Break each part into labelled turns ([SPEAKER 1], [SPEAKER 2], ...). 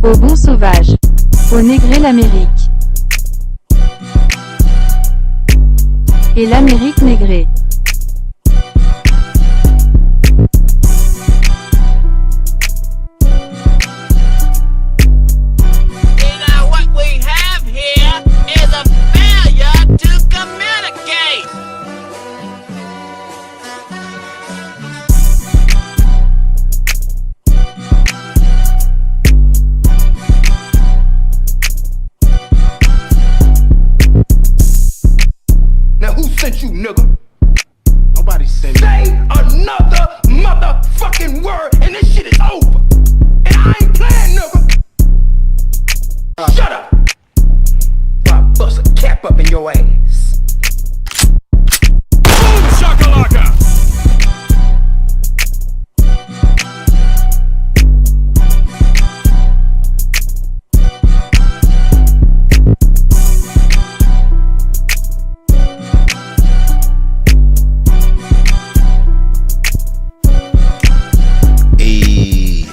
[SPEAKER 1] Au bon sauvage. Au négré l'Amérique. Et l'Amérique négrée.
[SPEAKER 2] Sent you, nigga. Nobody sent me. Say another motherfucking word and this shit is over. And I ain't playing, nigga. Shut up. Or I bust a cap up in your ass. Boom shakalaka.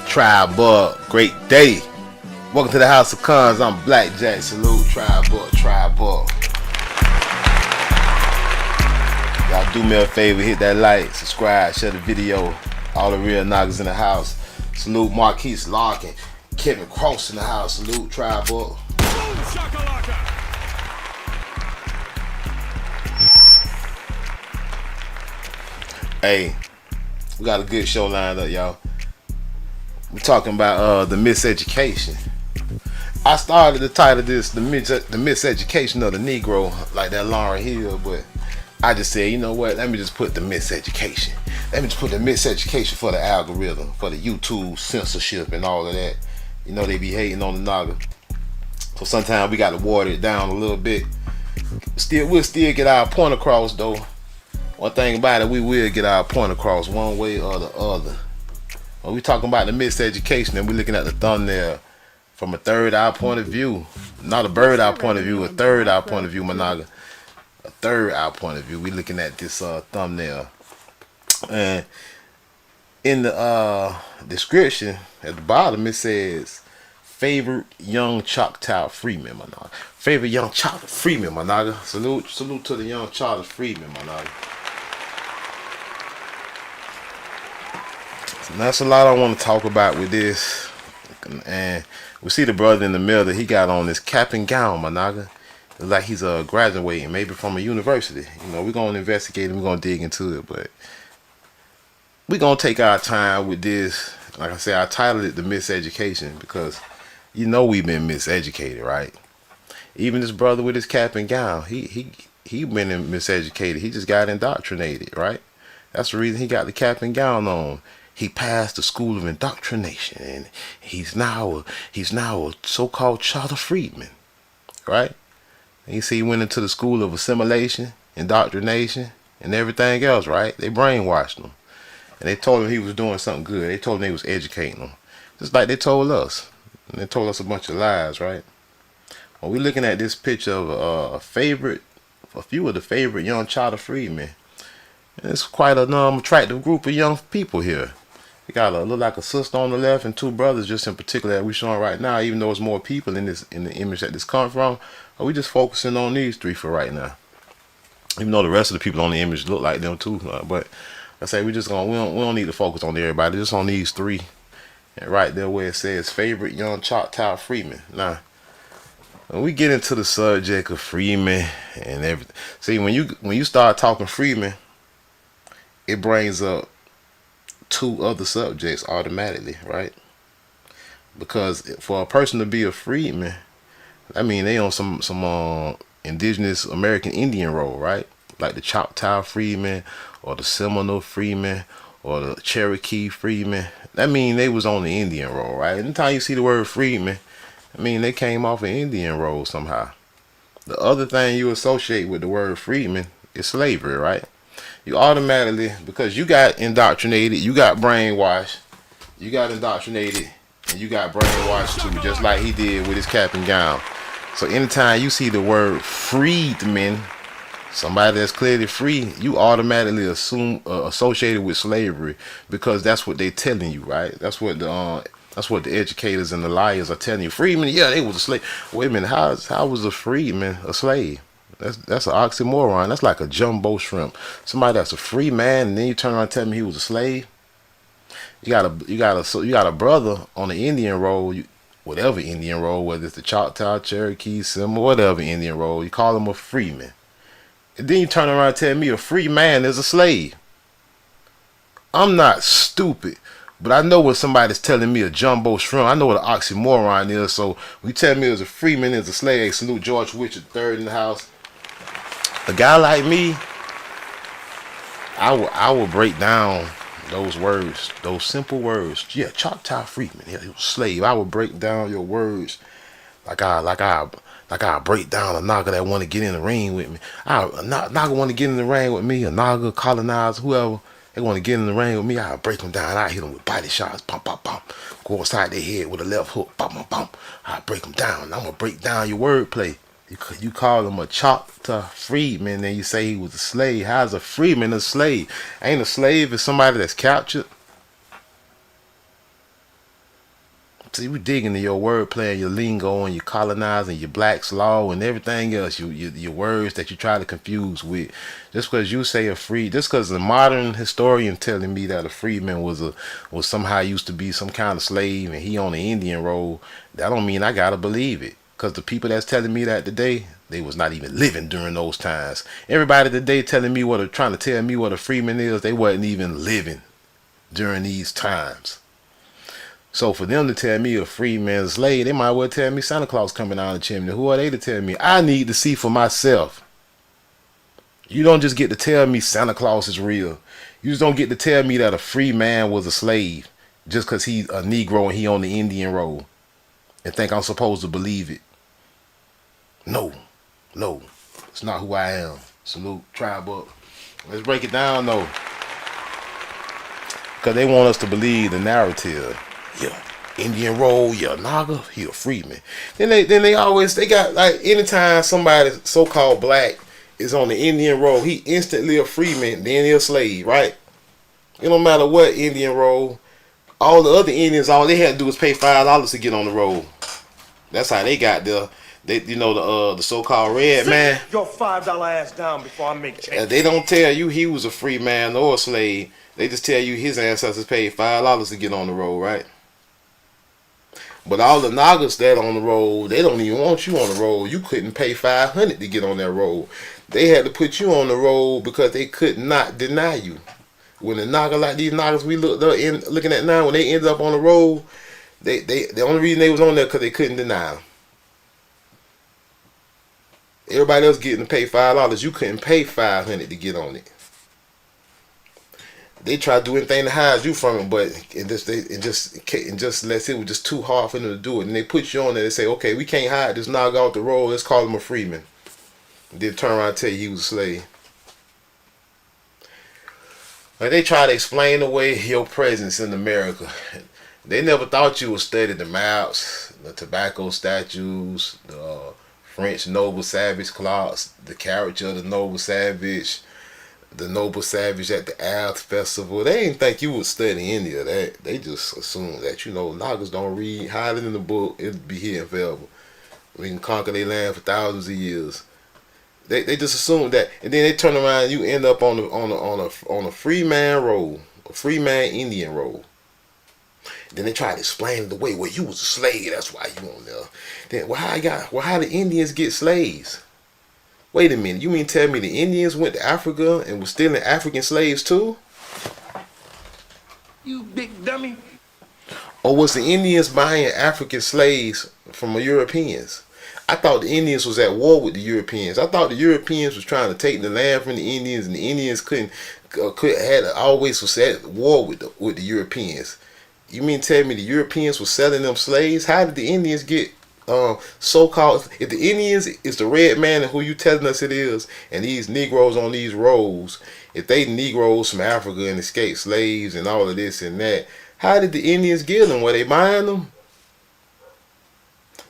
[SPEAKER 3] Tribe Bug, great day. Welcome to the House of Cons. I'm Blackjack. Salute, Tribe Bug, Tribe Bug. Y'all do me a favor, hit that like, subscribe, share the video. All the real knockers in the house. Salute Marquise Larkin, Kevin Cross in the house. Salute, Tribe Bug. Hey, we got a good show lined up, y'all. We're talking about the miseducation. I started the title of this, the miseducation of the Negro, like that Lauryn Hill, but I just said, you know what, let me just put the miseducation. Let me just put the miseducation for the algorithm, for the YouTube censorship and all of that. You know, they be hating on the nigga. So sometimes we got to water it down a little bit. We'll still get our point across though. One thing about it, we will get our point across one way or the other. When we talking about the miseducation and we're looking at the thumbnail from a third eye point of view, not a bird eye point of view, a third eye point of view, Managa. A third eye point of view. We looking at this thumbnail. And in the description at the bottom it says favorite young Choctaw freeman, Managa. Favorite young Choctaw freeman, Managa. Salute to the young Choctaw freeman, Managa. And that's a lot I want to talk about with this. And we see the brother in the middle that he got on this cap and gown, Managa. It's like he's graduating, maybe from a university. You know, we're going to investigate and we're going to dig into it. But we're going to take our time with this. Like I said, I titled it The Miseducation because you know we've been miseducated, right? Even this brother with his cap and gown, he been miseducated. He just got indoctrinated, right? That's the reason he got the cap and gown on. He passed the school of indoctrination, and he's now a so-called charter freedman, right? And you see, he went into the school of assimilation, indoctrination, and everything else, right? They brainwashed him, and they told him he was doing something good. They told him they was educating him, just like they told us. And they told us a bunch of lies, right? When we're looking at this picture of a few of the favorite young charter freedmen, and it's quite an attractive group of young people here. We got look like a sister on the left and two brothers just in particular that we're showing right now, even though it's more people in the image that this comes from. We just focusing on these three for right now. Even though the rest of the people on the image look like them too. But I say we don't need to focus on everybody, just on these three. And right there where it says favorite young Choctaw freeman. Now, when we get into the subject of freeman and everything, see when you start talking freeman, it brings up two other subjects automatically, right? Because for a person to be a freedman, I mean they on some indigenous American Indian role, right? Like the Choctaw freedman or the Seminole freedman or the Cherokee freedman. That mean they was on the Indian role, right? Anytime you see the word freedman, I mean they came off an Indian role somehow. The other thing you associate with the word freedman is slavery, right? You automatically, because you got indoctrinated, you got brainwashed, you got indoctrinated, and you got brainwashed too, just like he did with his cap and gown. So anytime you see the word freedman, somebody that's clearly free, you automatically assume associated with slavery because that's what they telling you, right? That's what the That's what the educators and the liars are telling you. Freemen, yeah, they was a slave. Wait a minute, how was a freeman a slave? That's an oxymoron. That's like a jumbo shrimp. Somebody that's a free man, and then you turn around and tell me he was a slave. You got a brother on the Indian roll, whatever Indian roll, whether it's the Choctaw, Cherokee, Seminole, whatever Indian roll, you call him a freeman. And then you turn around and tell me a free man is a slave. I'm not stupid, but I know when somebody's telling me a jumbo shrimp, I know what an oxymoron is. So when you tell me there's a freeman is a slave, hey, salute George Richard III in the house. A guy like me, I will break down those words, those simple words. Yeah, Choctaw freeman, yeah, he was a slave. I will break down your words like I break down a Naga that want to get in the ring with me. A Naga want to get in the ring with me, a Naga, colonizer, whoever. They want to get in the ring with me, I'll break them down. I hit them with body shots, pump, pump, pump. Go inside their head with a left hook, pump, pump, pump. I'll break them down. I'm going to break down your wordplay. You call him a Choctaw freedman, and you say he was a slave. How's a freedman a slave? Ain't a slave is somebody that's captured? See, we dig into your wordplay and your lingo and your colonizing, your Black's law and everything else, your words that you try to confuse with. Just because you say just because a modern historian telling me that a freedman was somehow used to be some kind of slave and he on the Indian roll, that don't mean I gotta believe it. Because the people that's telling me that today, they was not even living during those times. Everybody today trying to tell me what a freeman is, they wasn't even living during these times. So for them to tell me a free man's slave, they might well tell me Santa Claus coming down the chimney. Who are they to tell me? I need to see for myself. You don't just get to tell me Santa Claus is real. You just don't get to tell me that a free man was a slave just because he's a Negro and he on the Indian roll and think I'm supposed to believe it. No, it's not who I am. Salute, tribe up. Let's break it down though. Because they want us to believe the narrative. Yeah, Indian roll, yeah, Naga, he a freeman. Then they got like anytime somebody so-called black is on the Indian roll, he instantly a freeman, then he a slave, right? It don't matter what Indian roll. All the other Indians, all they had to do was pay $5 to get on the roll. That's how they got there. The so-called red man.
[SPEAKER 2] Your $5 ass down before I make change.
[SPEAKER 3] They don't tell you he was a free man or a slave. They just tell you his ancestors paid $5 to get on the roll, right? But all the Nagas that on the roll, they don't even want you on the roll. You couldn't pay $500 to get on that roll. They had to put you on the roll because they could not deny you. When the Naga like these Nagas we looking at now, when they ended up on the roll, the only reason they was on there because they couldn't deny them. Everybody else getting to pay $5. You couldn't pay $500 to get on it. They try to do anything to hide you from it, but it just lets it was just too hard for them to do it. And they put you on there. They say, okay, we can't hide this Naga off the roll. Let's call him a freeman. They turn around and tell you he was a slave. Like they try to explain away your presence in America. They never thought you would study the maps, the tobacco statues, the French noble savage clocks, the character of the noble savage at the Alth Festival. They didn't think you would study any of that. They just assumed that, Nagas don't read, hide it in the book, it'll be here forever. We can conquer their land for thousands of years. They just assumed that, and then they turn around and you end up on a free man roll, a free man Indian roll. Then they try to explain it away. Well, you was a slave, that's why you on there. Then how the Indians get slaves? Wait a minute, you mean tell me the Indians went to Africa and was stealing African slaves too?
[SPEAKER 2] You big dummy.
[SPEAKER 3] Or was the Indians buying African slaves from the Europeans? I thought the Indians was at war with the Europeans. I thought the Europeans was trying to take the land from the Indians, and the Indians always was at war with the Europeans. You mean tell me the Europeans were selling them slaves? How did the Indians get so-called? If the Indians is the red man and who you telling us it is, and these Negroes on these rolls, if they Negroes from Africa and escaped slaves and all of this and that, how did the Indians get them? Were they buying them?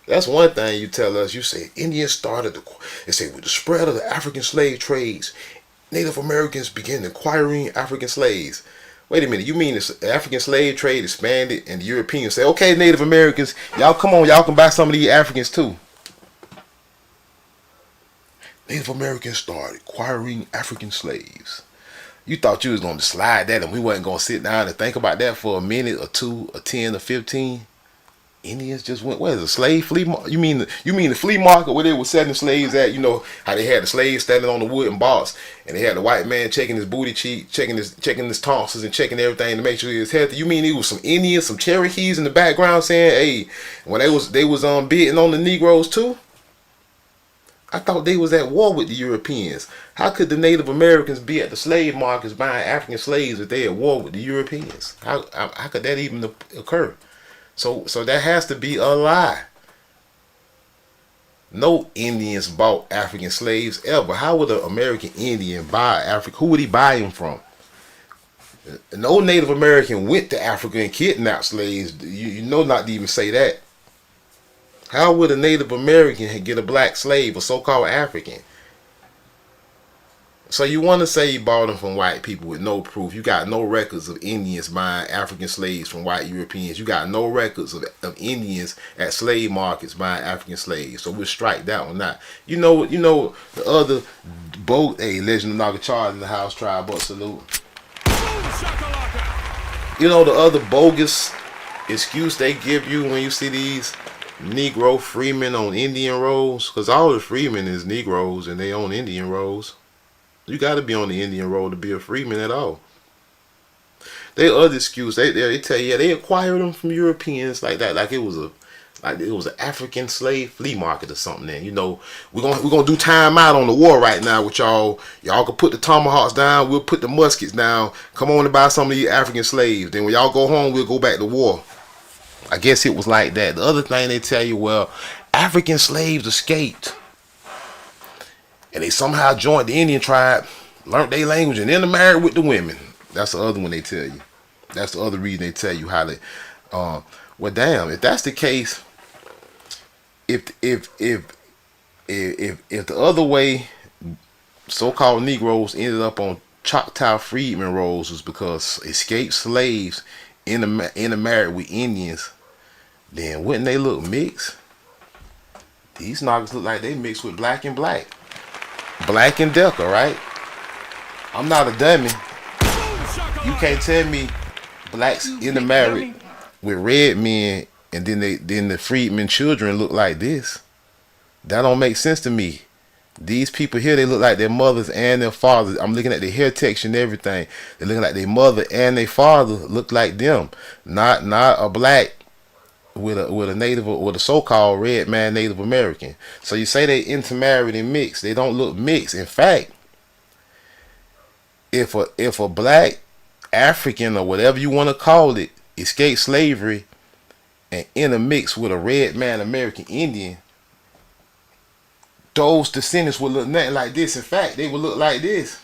[SPEAKER 3] That's one thing you tell us. You say Indians started they say with the spread of the African slave trades, Native Americans began acquiring African slaves. Wait a minute, you mean the African slave trade expanded and the Europeans say, okay, Native Americans, y'all come on, y'all can buy some of these Africans too. Native Americans started acquiring African slaves. You thought you was going to slide that and we wasn't going to sit down and think about that for a minute or two or 10 or 15? Indians just went, what is a slave flea market? You mean the flea market where they were selling slaves at? You know how they had the slaves standing on the wooden box and they had the white man checking his booty cheek, checking his tonsils and checking everything to make sure he was healthy. You mean it was some Indians, some Cherokees in the background saying, hey, when they was bidding on the Negroes too? I thought they was at war with the Europeans. How could the Native Americans be at the slave markets buying African slaves if they at war with the Europeans? How could that even occur? So that has to be a lie. No Indians bought African slaves ever. How would an American Indian buy Africa? Who would he buy him from? No Native American went to Africa and kidnapped slaves. You know not to even say that. How would a Native American get a black slave, a so-called African? So you want to say you bought them from white people with no proof. You got no records of Indians buying African slaves from white Europeans. You got no records of Indians at slave markets buying African slaves. So we'll strike that one out. You know the other hey, Legend of Naga Charge in the house, tribe, but salute. You know the other bogus excuse they give you when you see these Negro freemen on Indian rolls? Because all the freemen is Negroes and they own Indian rolls. You got to be on the Indian roll to be a freeman at all. They other excuse they tell you, yeah, they acquired them from Europeans like that, like it was an African slave flea market or something. Then we're gonna do time out on the war right now with y'all. Y'all can put the tomahawks down. We'll put the muskets down. Come on and buy some of these African slaves. Then when y'all go home, we'll go back to war. I guess it was like that. The other thing they tell you, well, African slaves escaped. And they somehow joined the Indian tribe, learned their language, and then married with the women. That's the other one they tell you. That's the other reason they tell you how they. Well, damn. If that's the case, if the other way, so-called Negroes ended up on Choctaw freedmen rolls was because escaped slaves intermarried with Indians, then wouldn't they look mixed? These Nagas look like they mixed with black and black. Black and Decker, right? I'm not a dummy. You can't tell me blacks intermarried with red men and then the freedmen children look like this. That don't make sense to me. These people here, they look like their mothers and their fathers. I'm looking at their hair texture and everything. They're looking like their mother and their father look like them. Not a black with a native or with a so-called red man Native American. So you say they intermarried and mixed. They don't look mixed. In fact, if a black African or whatever you want to call it escaped slavery and intermixed with a red man American Indian, those descendants would look nothing like this. In fact, they would look like this.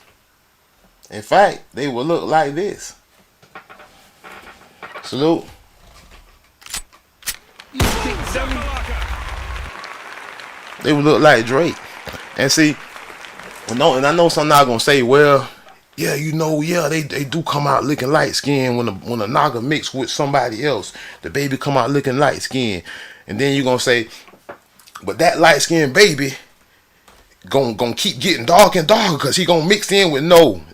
[SPEAKER 3] In fact, they would look like this. Salute. They would look like Drake. And see, and I know some not gonna say, well, yeah, they do come out looking light skinned when a Naga mix with somebody else. The baby come out looking light skinned. And then you're gonna say, but that light skinned baby gonna keep getting darker and darker because he gonna mix in with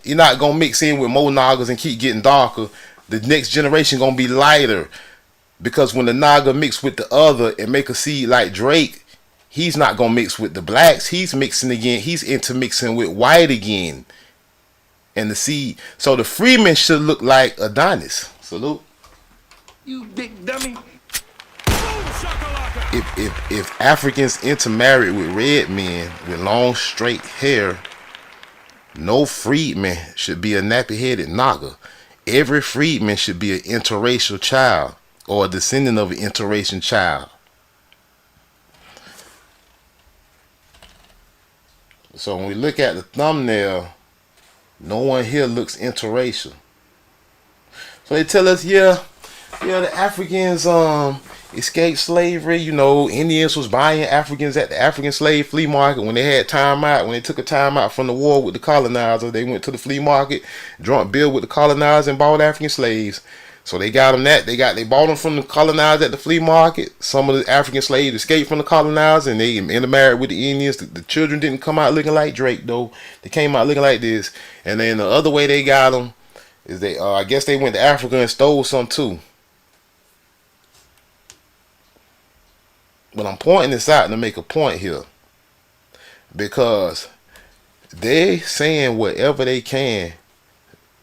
[SPEAKER 3] he not gonna mix in with more Nagas and keep getting darker. The next generation gonna be lighter. Because when the Naga mix with the other and make a seed like Drake, he's not going to mix with the blacks. He's mixing again. He's intermixing with white again. And the seed. So the freeman should look like Adonis. Salute.
[SPEAKER 2] You big dummy.
[SPEAKER 3] If Africans intermarried with red men with long straight hair, no freedman should be a nappy-headed Naga. Every freedman should be an interracial child or a descendant of an interracial child. So when we look at the thumbnail, no one here looks interracial. So they tell us, yeah, the Africans escaped slavery. You know, Indians was buying Africans at the African slave flea market when they had time out. When they took a time out from the war with the colonizer, they went to the flea market, drunk beer with the colonizer, and bought African slaves. So they got them that they bought them from the colonizer at the flea market. Some of the African slaves escaped from the colonizer and they intermarried with the Indians. The children didn't come out looking like Drake though. They came out looking like this. And then the other way they got them is they I guess they went to Africa and stole some too. But I'm pointing this out to make a point here, because they saying whatever they can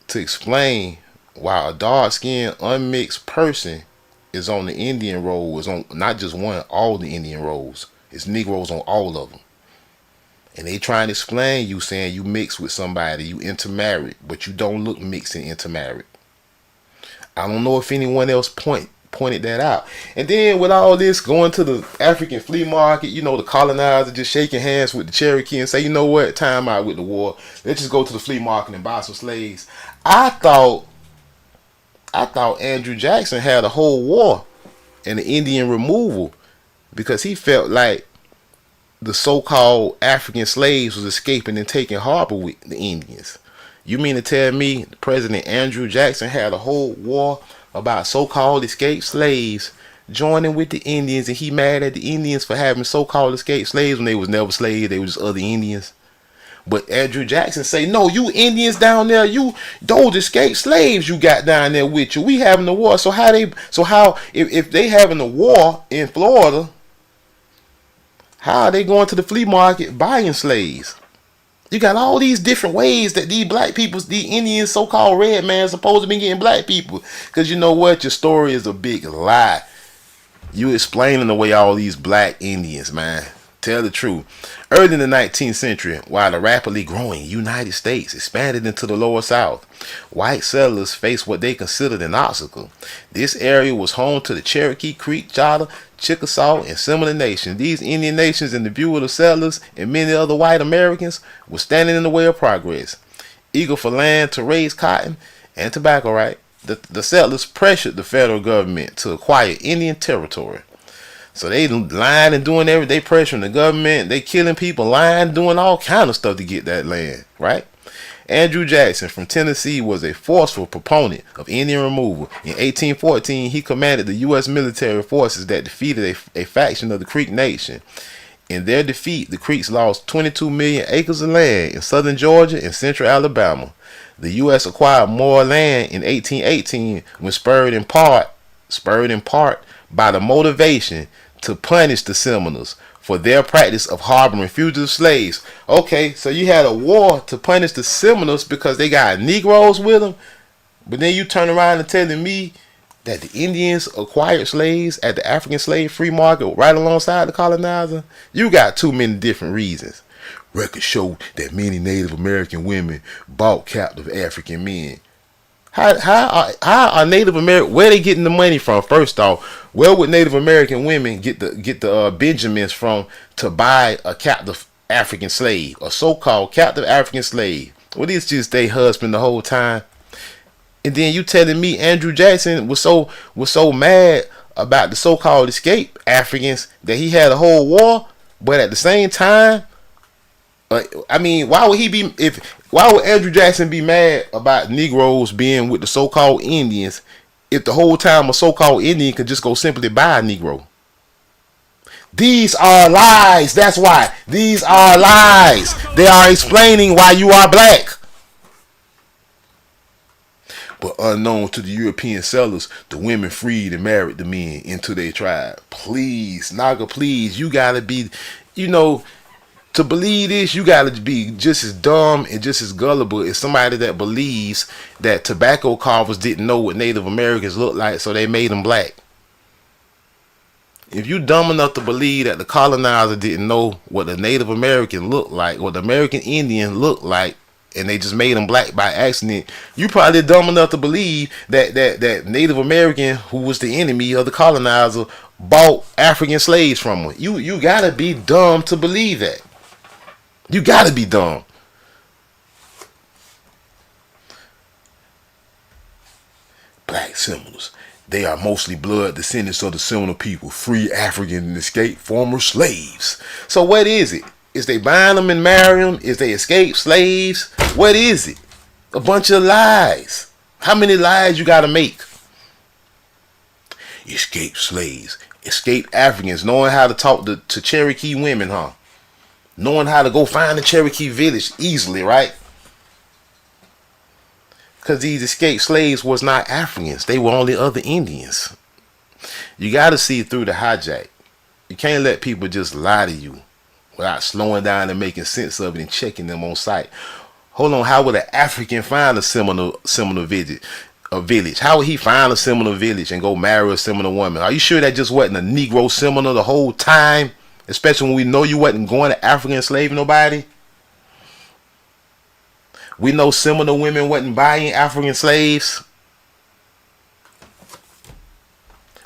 [SPEAKER 3] to explain why a dark-skinned, unmixed person is on the Indian roll, is on not just one, all the Indian rolls. It's Negroes on all of them. And they trying to explain you, saying you mix with somebody, you intermarried, but you don't look mixed and intermarried. I don't know if anyone else pointed that out. And then with all this going to the African flea market, you know, the colonizer just shaking hands with the Cherokee and say, you know what, time out with the war. Let's just go to the flea market and buy some slaves. I thought Andrew Jackson had a whole war and the Indian removal because he felt like the so-called African slaves was escaping and taking harbor with the Indians. You mean to tell me President Andrew Jackson had a whole war about so-called escaped slaves joining with the Indians, and he mad at the Indians for having so-called escaped slaves when they was never slaves, they was just other Indians? But Andrew Jackson say, no, you Indians down there, you those escaped slaves you got down there with you. We having the war. So if they having the war in Florida, how are they going to the flea market buying slaves? You got all these different ways that these black people, these Indians, so-called red man, supposed to be getting black people. Because you know what? Your story is a big lie. You explaining away all these black Indians, man. Tell the truth. Early in the 19th century, while the rapidly growing United States expanded into the lower South, white settlers faced what they considered an obstacle. This area was home to the Cherokee, Creek, Chata, Chickasaw, and similar nations. These Indian nations, in the view of the settlers and many other white Americans, were standing in the way of progress. Eager for land to raise cotton and tobacco, right? The settlers pressured the federal government to acquire Indian territory. So they lying and doing everything. They pressuring the government. They killing people, lying, doing all kind of stuff to get that land, right? Andrew Jackson from Tennessee was a forceful proponent of Indian removal. In 1814, he commanded the U.S. military forces that defeated a faction of the Creek Nation. In their defeat, the Creeks lost 22 million acres of land in southern Georgia and central Alabama. The U.S. acquired more land in 1818 when spurred in part by the motivation to punish the Seminoles for their practice of harboring fugitive slaves. Okay, so you had a war to punish the Seminoles because they got Negroes with them, but then you turn around and telling me that the Indians acquired slaves at the African slave free market right alongside the colonizer? You got too many different reasons. Records show that many Native American women bought captive African men. How are Native American, where they getting the money from? First off, where would Native American women get the Benjamins from to buy a captive African slave, a so-called captive African slave? Well, it's just their husband the whole time. And then you telling me Andrew Jackson was so mad about the so-called escaped Africans that he had a whole war, but at the same time, I mean, why would Andrew Jackson be mad about Negroes being with the so-called Indians if the whole time a so-called Indian could just go simply buy a Negro? These are lies. That's why. These are lies. They are explaining why you are black. But unknown to the European settlers, the women freed and married the men into their tribe. Please, Naga, please, you gotta be, to believe this, you gotta be just as dumb and just as gullible as somebody that believes that tobacco carvers didn't know what Native Americans looked like, so they made them black. If you dumb enough to believe that the colonizer didn't know what the Native American looked like, what the American Indian looked like, and they just made them black by accident, you probably dumb enough to believe that Native American, who was the enemy of the colonizer, bought African slaves from them. You gotta be dumb to believe that. You gotta be dumb. But Black Seminoles. They are mostly blood descendants of the Seminole people, free African and escaped former slaves. So what is it? Is they buying them and marrying them? Is they escaped slaves? What is it? A bunch of lies. How many lies you gotta make? Escaped slaves, escaped Africans, knowing how to talk to Cherokee women, huh? Knowing how to go find the Cherokee village easily, right? Because these escaped slaves was not Africans. They were only other Indians. You got to see through the hijack. You can't let people just lie to you without slowing down and making sense of it and checking them on sight. Hold on, how would an African find a Seminole village? How would he find a Seminole village and go marry a Seminole woman? Are you sure that just wasn't a Negro Seminole the whole time? Especially when we know you wasn't going to African slave nobody. We know Seminole women wasn't buying African slaves.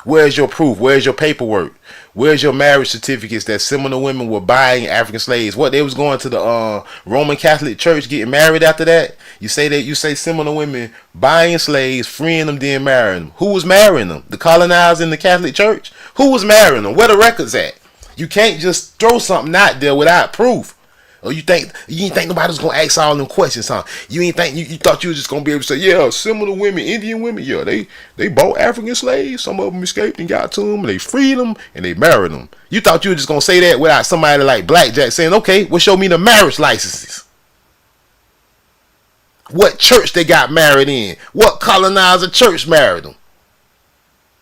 [SPEAKER 3] Where's your proof? Where's your paperwork? Where's your marriage certificates that Seminole women were buying African slaves? What, they was going to the Roman Catholic Church getting married after that? You say Seminole women buying slaves, freeing them, then marrying them. Who was marrying them? The colonizers in the Catholic Church? Who was marrying them? Where the records at? You can't just throw something out there without proof. Or you ain't think nobody's gonna ask all them questions, huh? You ain't think you thought you was just gonna be able to say, yeah, Seminole women, Indian women, yeah, they bought African slaves. Some of them escaped and got to them, and they freed them, and they married them. You thought you were just gonna say that without somebody like Blackjack saying, okay, well, show me the marriage licenses. What church they got married in? What colonizer church married them?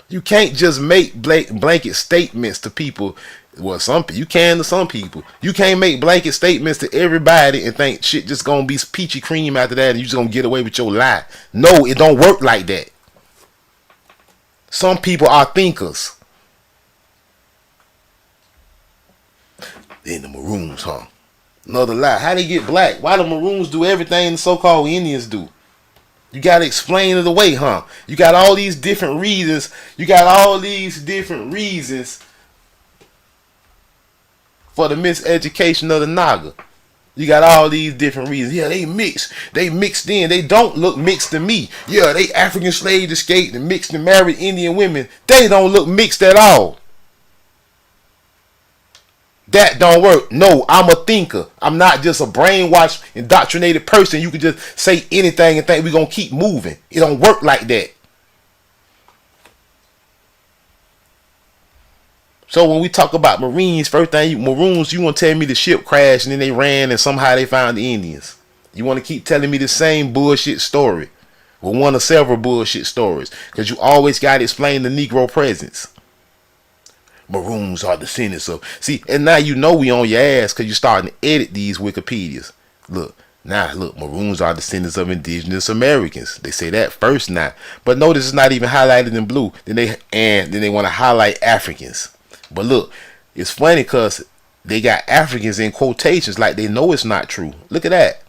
[SPEAKER 3] You can't just make blanket statements to people. Well, you can to some people. You can't make blanket statements to everybody and think shit just gonna be peachy cream after that and you just gonna get away with your lie. No, it don't work like that. Some people are thinkers. Then the Maroons, huh? Another lie. How they get black? Why the Maroons do everything the so-called Indians do? You gotta explain it away, huh? You got all these different reasons. For the miseducation of the Naga. You got all these different reasons. Yeah, they mixed. They mixed in. They don't look mixed to me. Yeah, they African slaves escaped and mixed and married Indian women. They don't look mixed at all. That don't work. No, I'm a thinker. I'm not just a brainwashed, indoctrinated person. You can just say anything and think we're going to keep moving. It don't work like that. So when we talk about Marines, first thing, Maroons, you want to tell me the ship crashed and then they ran and somehow they found the Indians. You want to keep telling me the same bullshit story. Well, one of several bullshit stories. Because you always got to explain the Negro presence. Maroons are descendants of... See, and now you know we on your ass because you're starting to edit these Wikipedias. Look, Maroons are descendants of indigenous Americans. They say that first now. But notice it's not even highlighted in blue. Then they want to highlight Africans. But look, it's funny because they got Africans in quotations like they know it's not true. Look at that.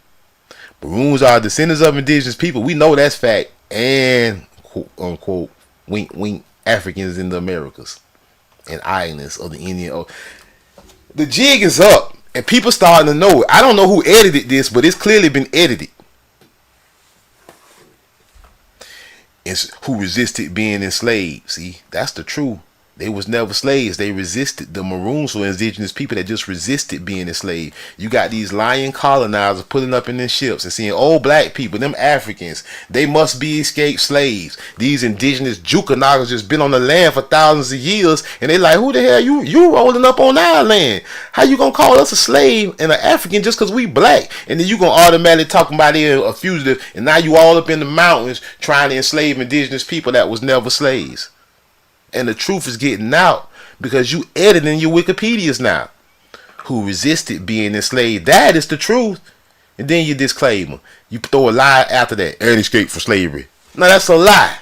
[SPEAKER 3] Maroons are descendants of indigenous people. We know that's fact. And, quote unquote, wink, wink, Africans in the Americas and islands of the Indian. The jig is up and people starting to know it. I don't know who edited this, but it's clearly been edited. It's who resisted being enslaved. See, that's the truth. They was never slaves. They resisted. The Maroons were indigenous people that just resisted being enslaved. You got these lying colonizers putting up in their ships and seeing old black people, them Africans, they must be escaped slaves. These indigenous Jukenagas just been on the land for thousands of years, and they like, who the hell you rolling up on our land? How you gonna call us a slave and an African just because we black? And then you gonna automatically talk about it a fugitive, and now you all up in the mountains trying to enslave indigenous people that was never slaves. And the truth is getting out because you editing your Wikipedias now. Who resisted being enslaved. That is the truth. And then you disclaimer. You throw a lie after that. And escaped from slavery. No, that's a lie.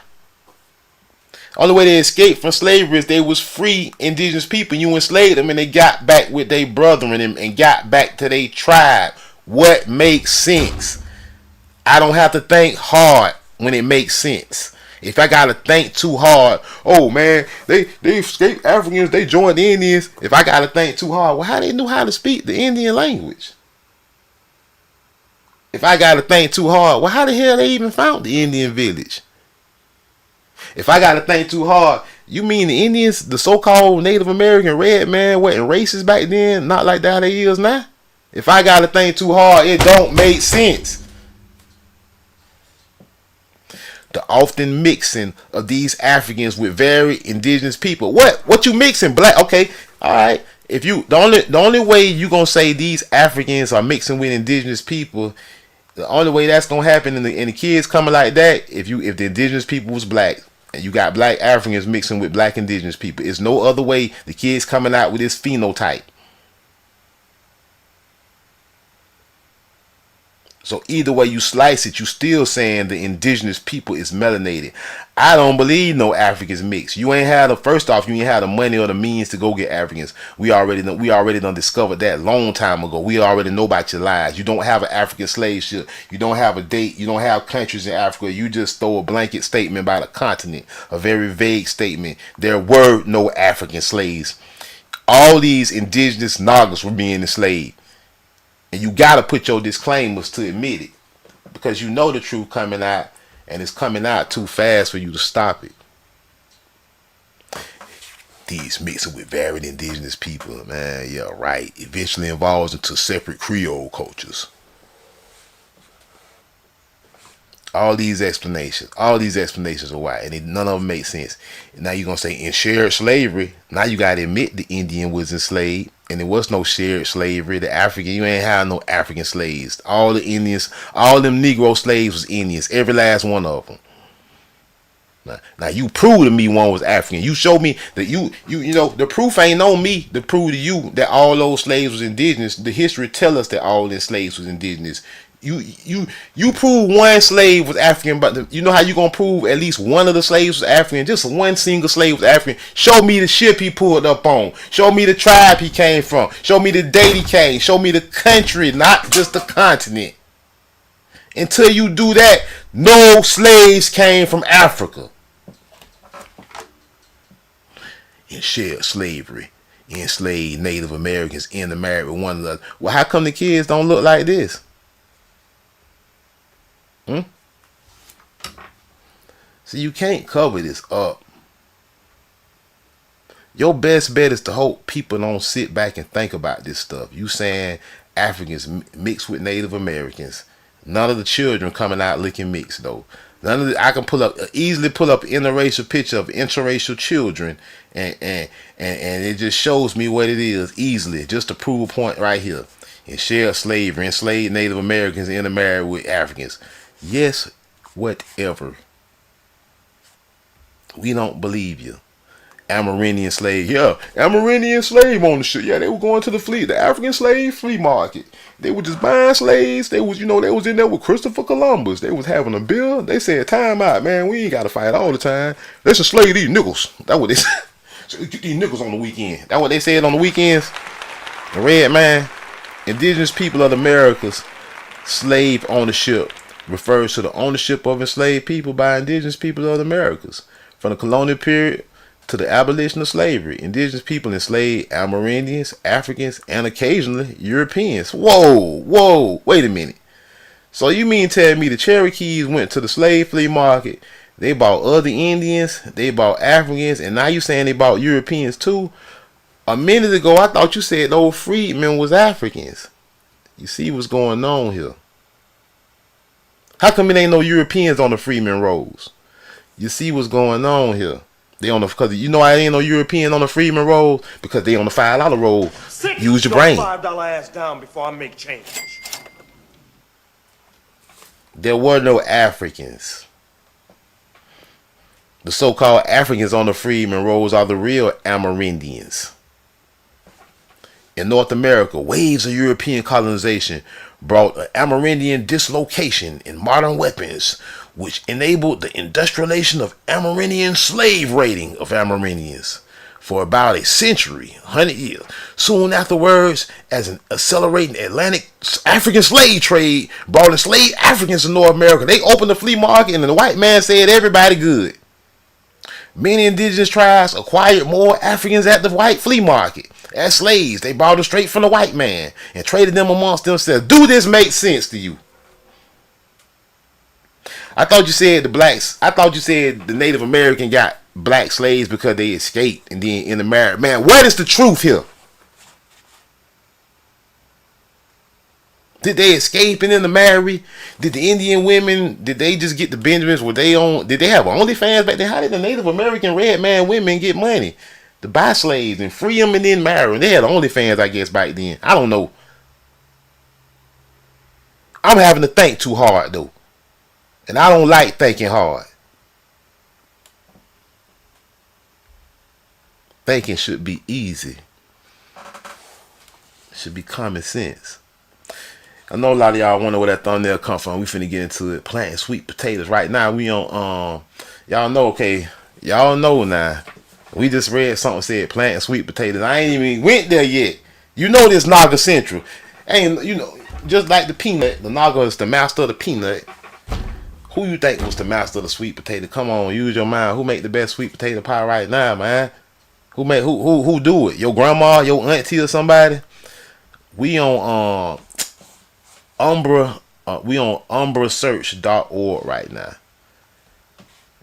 [SPEAKER 3] Only way they escaped from slavery is they was free indigenous people. You enslaved them and they got back with their brethren and got back to their tribe. What makes sense? I don't have to think hard when it makes sense. If I gotta think too hard, oh man, they escaped Africans, they joined the Indians. If I gotta think too hard, well, how they knew how to speak the Indian language? If I gotta think too hard, well, how the hell they even found the Indian village? If I gotta think too hard, you mean the Indians, the so-called Native American red man, wasn't racist back then? Not like that they is now? If I gotta think too hard, it don't make sense. The often mixing of these Africans with very indigenous people. What you mixing? Black? Okay, all right. If you the only way you gonna say these Africans are mixing with indigenous people, the only way that's gonna happen in the kids coming like that, if the indigenous people was black and you got black Africans mixing with black indigenous people, it's no other way the kids coming out with this phenotype. So either way you slice it, you still saying the indigenous people is melanated. I don't believe no Africans mix. You ain't had first off, you ain't had the money or the means to go get Africans. We already done discovered that long time ago. We already know about your lies. You don't have an African slave ship. You don't have a date. You don't have countries in Africa. You just throw a blanket statement about a continent, a very vague statement. There were no African slaves. All these indigenous Nagas were being enslaved. And you got to put your disclaimers to admit it. Because you know the truth coming out. And it's coming out too fast for you to stop it. These mixing with varied indigenous people, man. Yeah, right. Eventually evolves into separate Creole cultures. All these explanations are why. And none of them make sense. And now you're going to say in shared slavery. Now you got to admit the Indian was enslaved. And there was no shared slavery. The African, you ain't have no African slaves. All the Indians, all them Negro slaves was Indians. Every last one of them. Now you prove to me one was African. You show me that you know, the proof ain't on me to prove to you that all those slaves was indigenous. The history tell us that all the slaves was indigenous. You prove one slave was African, but you know how you gonna prove at least one of the slaves was African? Just one single slave was African. Show me the ship he pulled up on. Show me the tribe he came from. Show me the date he came. Show me the country, not just the continent. Until you do that, no slaves came from Africa. In shared slavery, enslaved Native Americans intermarried with one another. Well, how come the kids don't look like this? So you can't cover this up. Your best bet is to hope people don't sit back and think about this stuff. You saying Africans mixed with Native Americans. None of the children coming out looking mixed though. I can easily pull up an interracial picture of interracial children, and it just shows me what it is easily, just to prove a point right here. In shared slavery, enslaved Native Americans intermarried with Africans. Yes, whatever. We don't believe you. Amerindian slave, yeah, Amerindian slave ownership. Yeah, they were going to the the African slave flea market. They were just buying slaves. They was in there with Christopher Columbus. They was having a bill. They said, time out, man. We ain't got to fight all the time. Let's enslave these niggles. That's what they said. So get these niggles on the weekend. That's what they said on the weekends. The red man, indigenous people of the Americas, slave ownership refers to the ownership of enslaved people by indigenous people of the Americas. From the colonial period to the abolition of slavery, indigenous people enslaved Amerindians, Africans, and occasionally Europeans. Whoa, wait a minute. So you mean tell me the Cherokees went to the slave flea market, they bought other Indians, they bought Africans, and now you saying they bought Europeans too? A minute ago, I thought you said those freedmen was Africans. You see what's going on here. How come it ain't no Europeans on the freedmen rolls? You see what's going on here. They on the, because you know I ain't no European on the freedmen roll, because they on the $5 roll. Use your brain.
[SPEAKER 2] $5 ass down before I make change.
[SPEAKER 3] There were no Africans. The so-called Africans on the freedmen rolls are the real Amerindians. In North America, waves of European colonization brought an Amerindian dislocation in modern weapons, which enabled the industrialization of Amerindian slave raiding of Amerindians for about a century, 100 years. Soon afterwards, as an accelerating Atlantic African slave trade brought enslaved Africans to North America, they opened the flea market and the white man said everybody good. Many indigenous tribes acquired more Africans at the white flea market as slaves. They bought them straight from the white man and traded them amongst themselves. Do this make sense to you? I thought you said the blacks. I thought you said the Native American got black slaves because they escaped and then in the marriage. Man, what is the truth here? Did they escape and in the marry? Did the Indian women? Did they just get the Benjamins? Were they on? Did they have OnlyFans back then? How did the Native American red man women get money to buy slaves and free them and then marry them? They had OnlyFans, I guess, back then. I don't know. I'm having to think too hard though. And I don't like thinking hard. Thinking should be easy. It should be common sense. I know a lot of y'all wonder where that thumbnail come from. We finna get into it. Planting sweet potatoes. Right now we on y'all know, okay. Y'all know now. We just read something said planting sweet potatoes. I ain't even went there yet. You know this Naga Central. Ain't you know, just like the peanut, the Naga is the master of the peanut. Who you think was the master of the sweet potato? Come on, use your mind. Who make the best sweet potato pie right now, man? Who do it? Your grandma, your auntie, or somebody? We on Umbra, we on umbrasearch.org right now.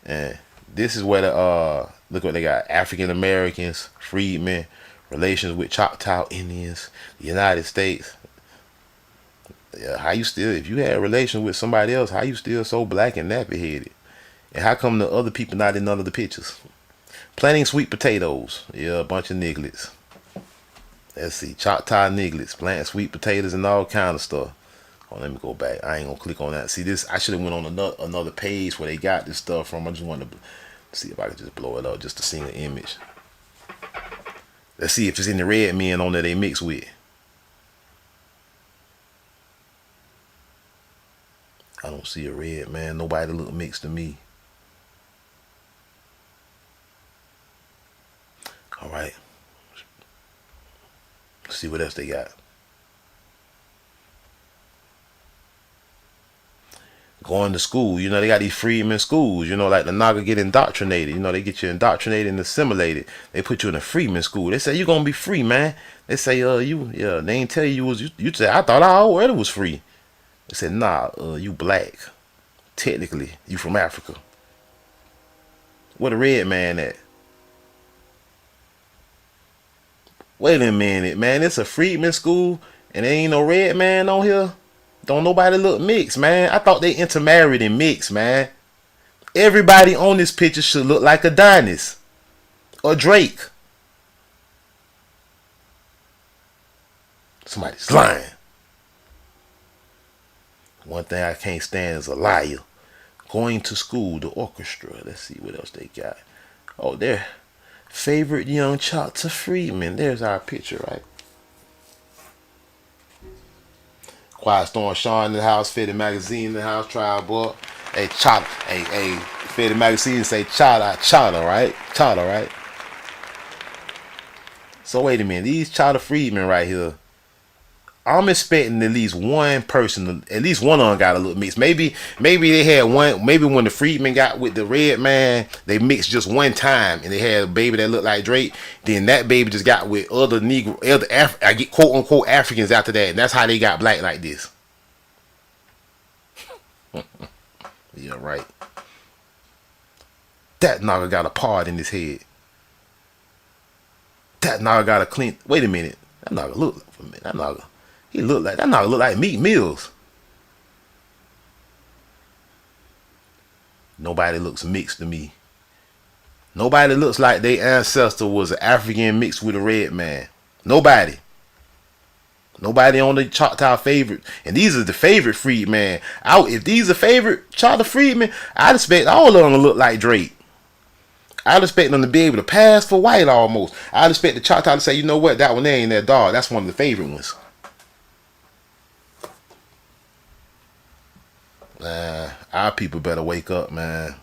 [SPEAKER 3] And this is where the look what they got. African Americans, freedmen, relations with Choctaw Indians, the United States. Yeah, how you still, if you had a relation with somebody else, how you still so black and nappy headed? And how come the other people not in none of the pictures? Planting sweet potatoes. Yeah, a bunch of nigglets. Let's see, Choctaw nigglets, planting sweet potatoes and all kind of stuff. Oh, let me go back. I ain't gonna click on that. See this, I should have went on another page where they got this stuff from. I just wanted to see if I could just blow it up just to see an image. Let's see if it's in the red men on there they mix with. I don't see a red man. Nobody look mixed to me. All right. Let's see what else they got. Going to school. You know, they got these freedmen schools. You know, like the Naga get indoctrinated. You know, they get you indoctrinated and assimilated. They put you in a freedman school. They say, you're going to be free, man. They say, they ain't tell you was, you say, I thought I already was free. They said, nah, you black. Technically, you from Africa. Where the red man at? Wait a minute, man. It's a freedman school and there ain't no red man on here? Don't nobody look mixed, man. I thought they intermarried and mixed, man. Everybody on this picture should look like Adonis or Drake. Somebody's lying. One thing I can't stand is a liar. Going to school, the orchestra. Let's see what else they got. Oh, their favorite young Choctaw freedman. There's our picture, right? Quiet Storm Sean in the house, Fitted Magazine in the house, Trial Boy. Hey, Chata. Hey, Fitted Magazine say Chata, right? Chata, right? So wait a minute. These Chata freedmen right here, I'm expecting at least one person, at least one of them got a little mix. Maybe they had one. Maybe when the freedmen got with the red man, they mixed just one time, and they had a baby that looked like Drake. Then that baby just got with other Negro, I get quote unquote Africans after that, and that's how they got black like this. Yeah, right. That Naga got a part in his head. That Naga got a clean. Wait a minute. That Naga look. That Naga. He look like that. Naga look like Meat Mills. Nobody looks mixed to me. Nobody looks like their ancestor was an African mixed with a red man. Nobody. Nobody on the Choctaw favorite. And these are the favorite freedmen. If these are favorite Choctaw freedmen, I'd expect all of them to look like Drake. I'd expect them to be able to pass for white almost. I'd expect the Choctaw to say, you know what, that one there ain't that dog. That's one of the favorite ones. Our people better wake up, man.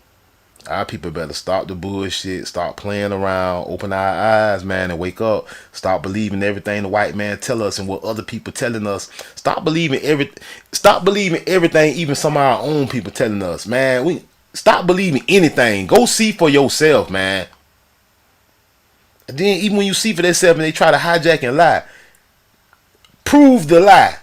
[SPEAKER 3] Our people better stop the bullshit, stop playing around, open our eyes, man, and wake up. Stop believing everything the white man tell us and what other people telling us. Stop believing everything, even some of our own people telling us, man. Stop believing anything. Go see for yourself, man. And then even when you see for yourself and they try to hijack and lie, prove the lie.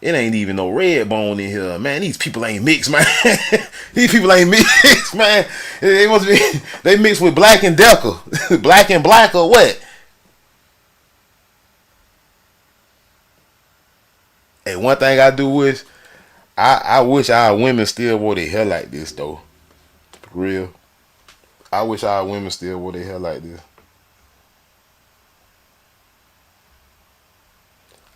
[SPEAKER 3] It ain't even no red bone in here, man. These people ain't mixed, man. These people ain't mixed, man. They must be. They mixed with black and decker, black and black or what? And one thing I do wish, I wish our women still wore their hair like this though. For real. I wish our women still wore their hair like this.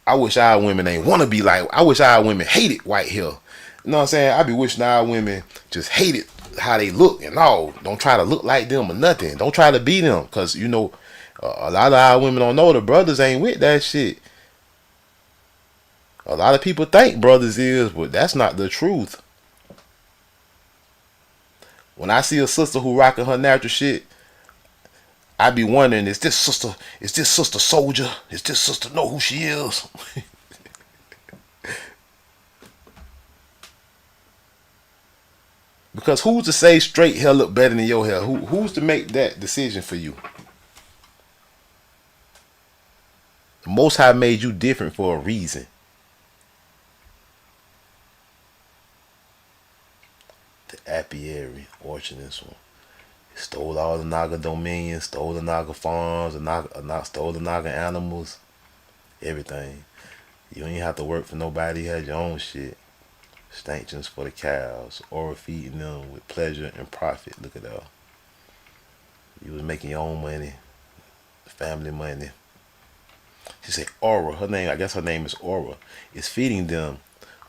[SPEAKER 3] I wish our women ain't want to be like. I wish our women hated white hair. You know what I'm saying? I be wishing our women just hated how they look and all. Don't try to look like them or nothing. Don't try to be them, cause you know a lot of our women don't know the brothers ain't with that shit. A lot of people think brothers is, but that's not the truth. When I see a sister who rocking her natural shit, I be wondering, is this sister soldier? Is this sister know who she is? Because who's to say straight hair look better than your hair? Who's to make that decision for you? The Most High made you different for a reason. The apiary orchard, this one. Stole all the Naga dominions, stole the Naga farms, stole the Naga animals, everything. You don't even have to work for nobody. You had your own shit. Stanchions for the cows, or feeding them with pleasure and profit. Look at that. You was making your own money, family money. She said Aura, her name, I guess her name is Aura, is feeding them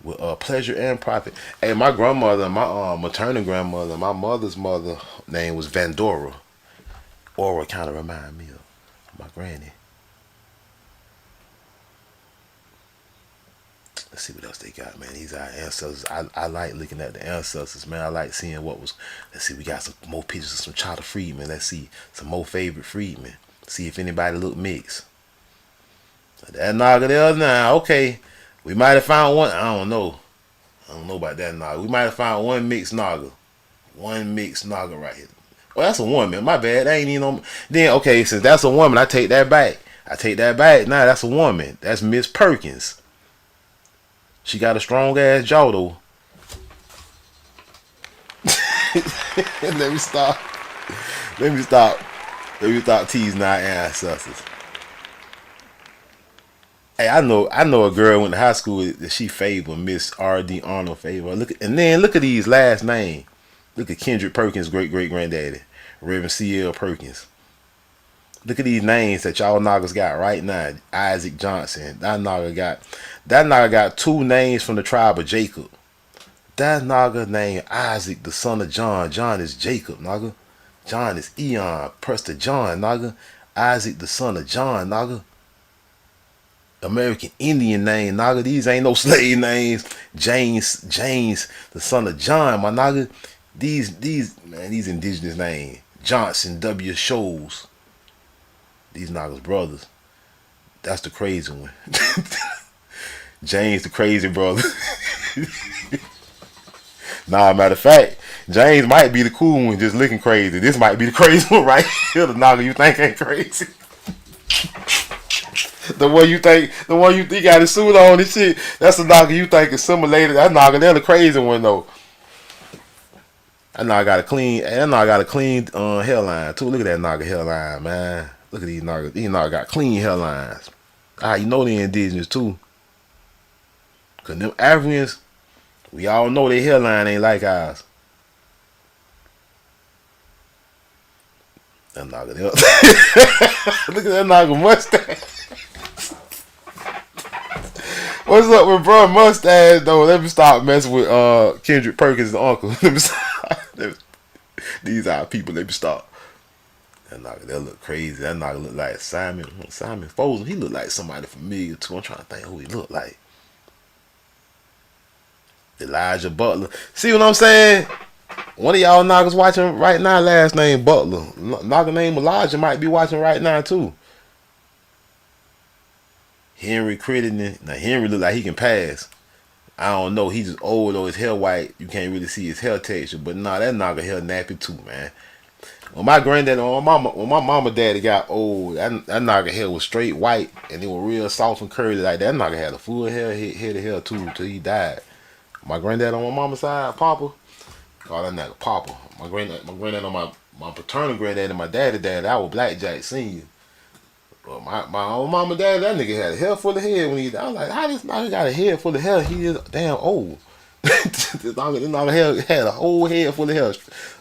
[SPEAKER 3] with pleasure and profit. Hey, my grandmother, my maternal grandmother, my mother's mother name was Vandora. Aura kind of remind me of my granny. Let's see what else they got, man. These are our ancestors. I like looking at the ancestors, man. I like seeing what was. Let's see, we got some more pictures of some Charter freedmen. Let's see some more favorite freedmen. See if anybody look mixed. That Naga there now, okay. We might have found one. I don't know about that Naga. We might have found one mixed Naga. One mixed Naga right here. Well, that's a woman. My bad. That ain't even on. Then, okay, since that's a woman, I take that back. Nah, that's a woman. That's Miss Perkins. She got a strong ass jaw, though. Let me stop teasing our ancestors. Hey, I know a girl went to high school that she favored, Miss R.D. Arnold favor. Look at these last names. Look at Kendrick Perkins' great granddaddy, Reverend C.L. Perkins. Look at these names that y'all Nagas got right now. Isaac Johnson. That Naga got two names from the tribe of Jacob. That Naga named Isaac, the son of John. John is Jacob, Naga. John is Eon, Prester John, Naga. Isaac, the son of John, Naga. American Indian name, Naga. These ain't no slave names. James, the son of John, my Naga. These indigenous names. Johnson, W. Shoals. These Nagas brothers. That's the crazy one. James the crazy brother. Nah, matter of fact, James might be the cool one just looking crazy. This might be the crazy one right here. The Naga you think ain't crazy. The one you think got a suit on and shit. That's the Naga you think is assimilated. That Naga, they're the crazy one though. That Naga got a clean hairline too. Look at that Naga hairline, man. Look at these Nagas. These Nagas got clean hairlines. You know they indigenous too. Cause them Africans, we all know their hairline ain't like ours. That Naga there. Look at that Naga mustache. What's up with bro mustache though? Let me stop messing with Kendrick Perkins' uncle. Let me stop. These are people. Let me stop. That Naga, they look crazy. That Naga look like Simon Fosen. He look like somebody familiar too. I'm trying to think who he look like. Elijah Butler. See what I'm saying? One of y'all Nagas watching right now, last name Butler. Naga name Elijah might be watching right now too. Henry Crittenden. Now Henry look like he can pass. I don't know. He's just old though. His hair white. You can't really see his hair texture. But nah, that Naga hair nappy too, man. When my granddad, when my mama daddy got old, that nigga hair was straight white and it was real soft and curly like that. That nigga had a full head of hair too till he died. My granddad on my mama's side, Papa. Oh, that nigga Papa. My granddad on my paternal granddad and my daddy dad, I was Blackjack Senior. But my own mama dad, that nigga had a hair full of hair when he died. I was like, how this nigga got a head full of hair? He is damn old. This nigga had a whole head full of hair.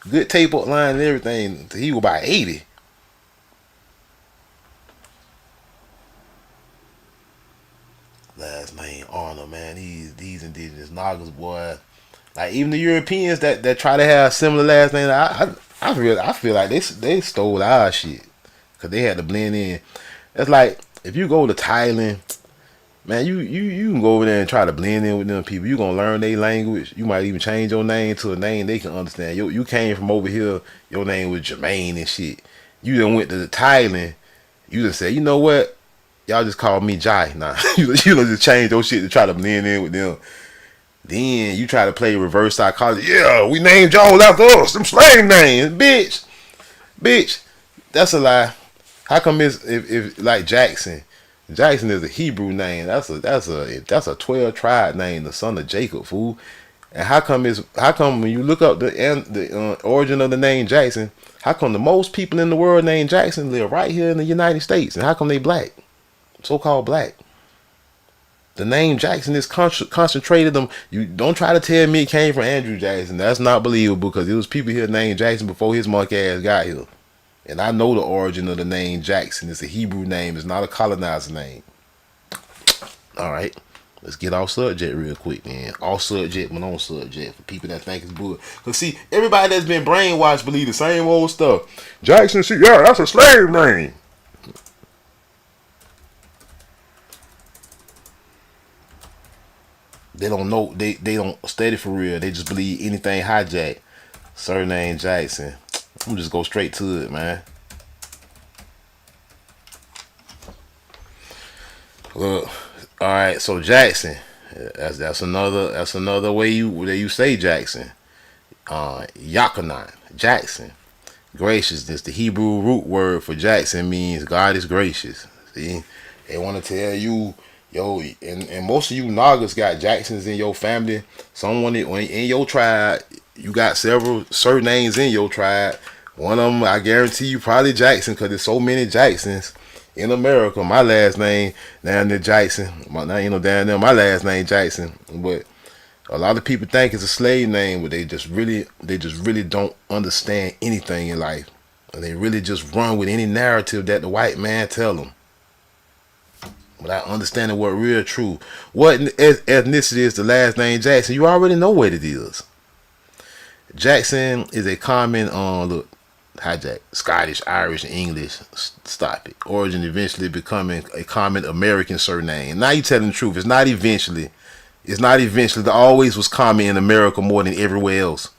[SPEAKER 3] Good tape up line and everything. He was about 80. Last name Arnold, man. These indigenous Nagas, boy. Like even the Europeans that try to have similar last names, I feel like they stole our shit. Cause they had to blend in. It's like if you go to Thailand, man, you can go over there and try to blend in with them people. You gonna learn their language. You might even change your name to a name they can understand. You came from over here, your name was Jermaine and shit. You then went to Thailand, you just said, you know what? Y'all just call me Jai. Nah. you just change your shit to try to blend in with them. Then you try to play reverse psychology. Yeah, we named y'all after us. Them slave names, bitch. That's a lie. How come it's if like Jackson? Jackson is a Hebrew name. That's a 12 tribe name, the son of Jacob, fool. And how come when you look up the origin of the name Jackson? How come the most people in the world named Jackson live right here in the United States? And how come they black? So-called black. The name Jackson is concentrated them. You don't try to tell me it came from Andrew Jackson. That's not believable because there was people here named Jackson before his monkey ass got here. And I know the origin of the name Jackson. It's a Hebrew name. It's not a colonizer name. All right. Let's get off subject real quick, man. Off subject, but on subject for people that think it's bull. Because, see, everybody that's been brainwashed believe the same old stuff. Jackson, see, yeah, that's a slave name. They don't know. They don't study for real. They just believe anything hijacked. Surname Jackson. I'm just go straight to it, man. Look, all right. So Jackson, that's another way you say Jackson. Yakanan, Jackson, graciousness. The Hebrew root word for Jackson means God is gracious. See, they want to tell you, yo, and most of you Nagas got Jacksons in your family. Someone in your tribe, you got several surnames in your tribe. One of them, I guarantee you, probably Jackson, because there's so many Jacksons in America. My last name down there Jackson. Down there my last name Jackson. But a lot of people think it's a slave name, but they just really don't understand anything in life, and they really just run with any narrative that the white man tell them, without understanding what real true. What ethnicity is the last name Jackson? You already know what it is. Jackson is a common look. Hijack, Scottish, Irish, and English. Stop it. Origin eventually becoming a common American surname. Now you telling the truth. It's not eventually. It's not eventually. It always was common in America more than everywhere else.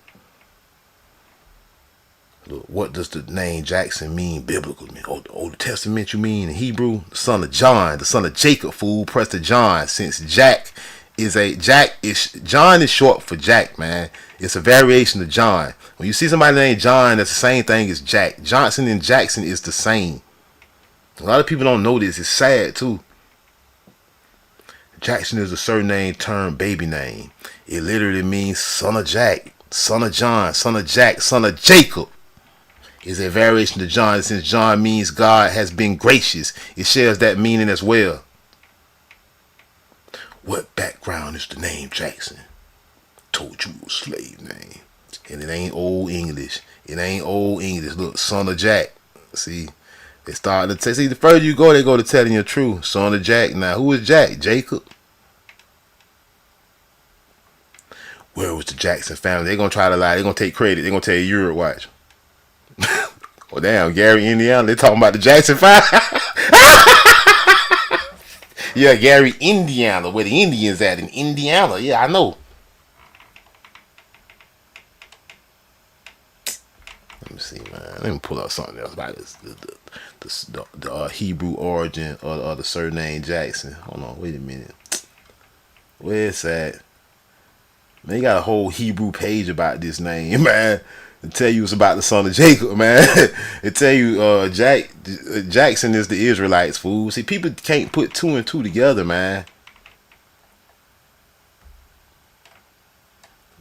[SPEAKER 3] Look, what does the name Jackson mean biblically? The Old Testament you mean in Hebrew? The son of John, the son of Jacob, fool. Press the John, since John is short for Jack, man. It's a variation of John. When you see somebody named John, that's the same thing as Jack. Johnson and Jackson is the same. A lot of people don't know this. It's sad too. Jackson is a surname turned baby name. It literally means son of Jack, son of John, son of Jack, son of Jacob. It's a variation of John, since John means God has been gracious. It shares that meaning as well. What background is the name Jackson? Told you it was a slave name. And it ain't old English. It ain't old English. Look, son of Jack. See, they start to tell. See, the further you go, they go to telling you the truth. Son of Jack. Now, who is Jack? Jacob. Where was the Jackson family? They're gonna try to lie. They're gonna take credit. They're gonna tell you you're watch. Oh damn, Gary, Indiana. They talking about the Jackson 5. Yeah, Gary, Indiana, where the Indians at in Indiana. Yeah, I know. Let me see, man. Let me pull up something else about this. The Hebrew origin of the surname Jackson. Hold on, wait a minute. Where's that? Man, he got a whole Hebrew page about this name, man. To tell you it's about the son of Jacob, man. It tell you Jackson is the Israelites, fool. See, people can't put two and two together, man.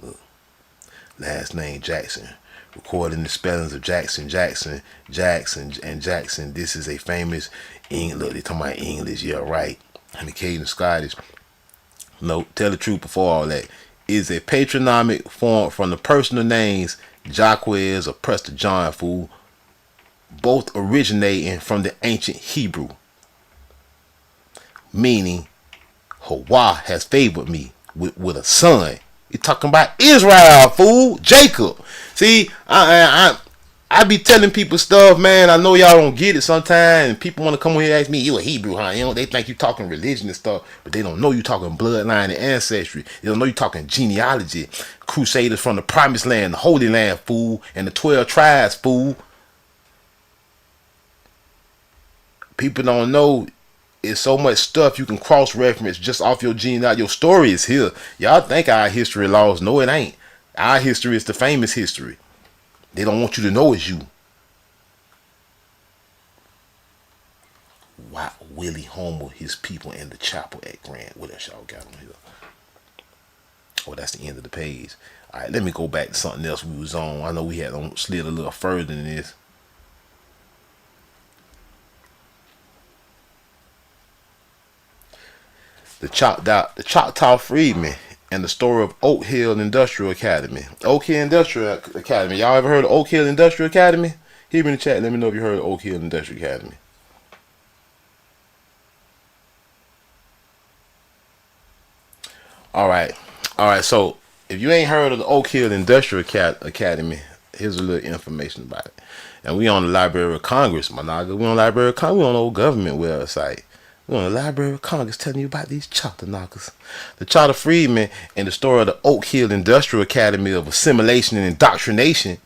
[SPEAKER 3] Look, last name Jackson. Recording the spellings of Jackson, and Jackson. This is a famous English. Look, they talking about English, yeah, right. And the Cajun Scottish. No, tell the truth before all that. Is a patronymic form from the personal names Jaquez or Prester John, fool, both originating from the ancient Hebrew, meaning Hawa has favored me with a son. You're talking about Israel, fool, Jacob. See, I be telling people stuff, man. I know y'all don't get it sometimes, and people want to come here and ask me, "You a Hebrew, huh?" You know, they think you talking religion and stuff, but they don't know you talking bloodline and ancestry. They don't know you talking genealogy. Crusaders from the Promised Land, the Holy Land, fool, and the 12 tribes, fool. People don't know. It's so much stuff you can cross-reference just off your genealogy. Your story is here. Y'all think our history lost. No, it ain't. Our history is the famous history. They don't want you to know it's you. Why Willie Homer, his people, and the chapel at Grant. What else y'all got on here? Oh, that's the end of the page. All right, let me go back to something else we was on. I know we had slid a little further than this. The Choctaw Freedmen and the story of Oak Hill Industrial Academy. Oak Hill Industrial Academy. Y'all ever heard of Oak Hill Industrial Academy? Hit me in the chat. Let me know if you heard of Oak Hill Industrial Academy. All right. So if you ain't heard of the Oak Hill Industrial Academy, here's a little information about it. And we on the Library of Congress, my nigga. We on the Library of Congress. We on the old government website. We're on the Library of Congress telling you about these chopper knockers. The Charter Freedmen and the story of the Oak Hill Industrial Academy of Assimilation and Indoctrination,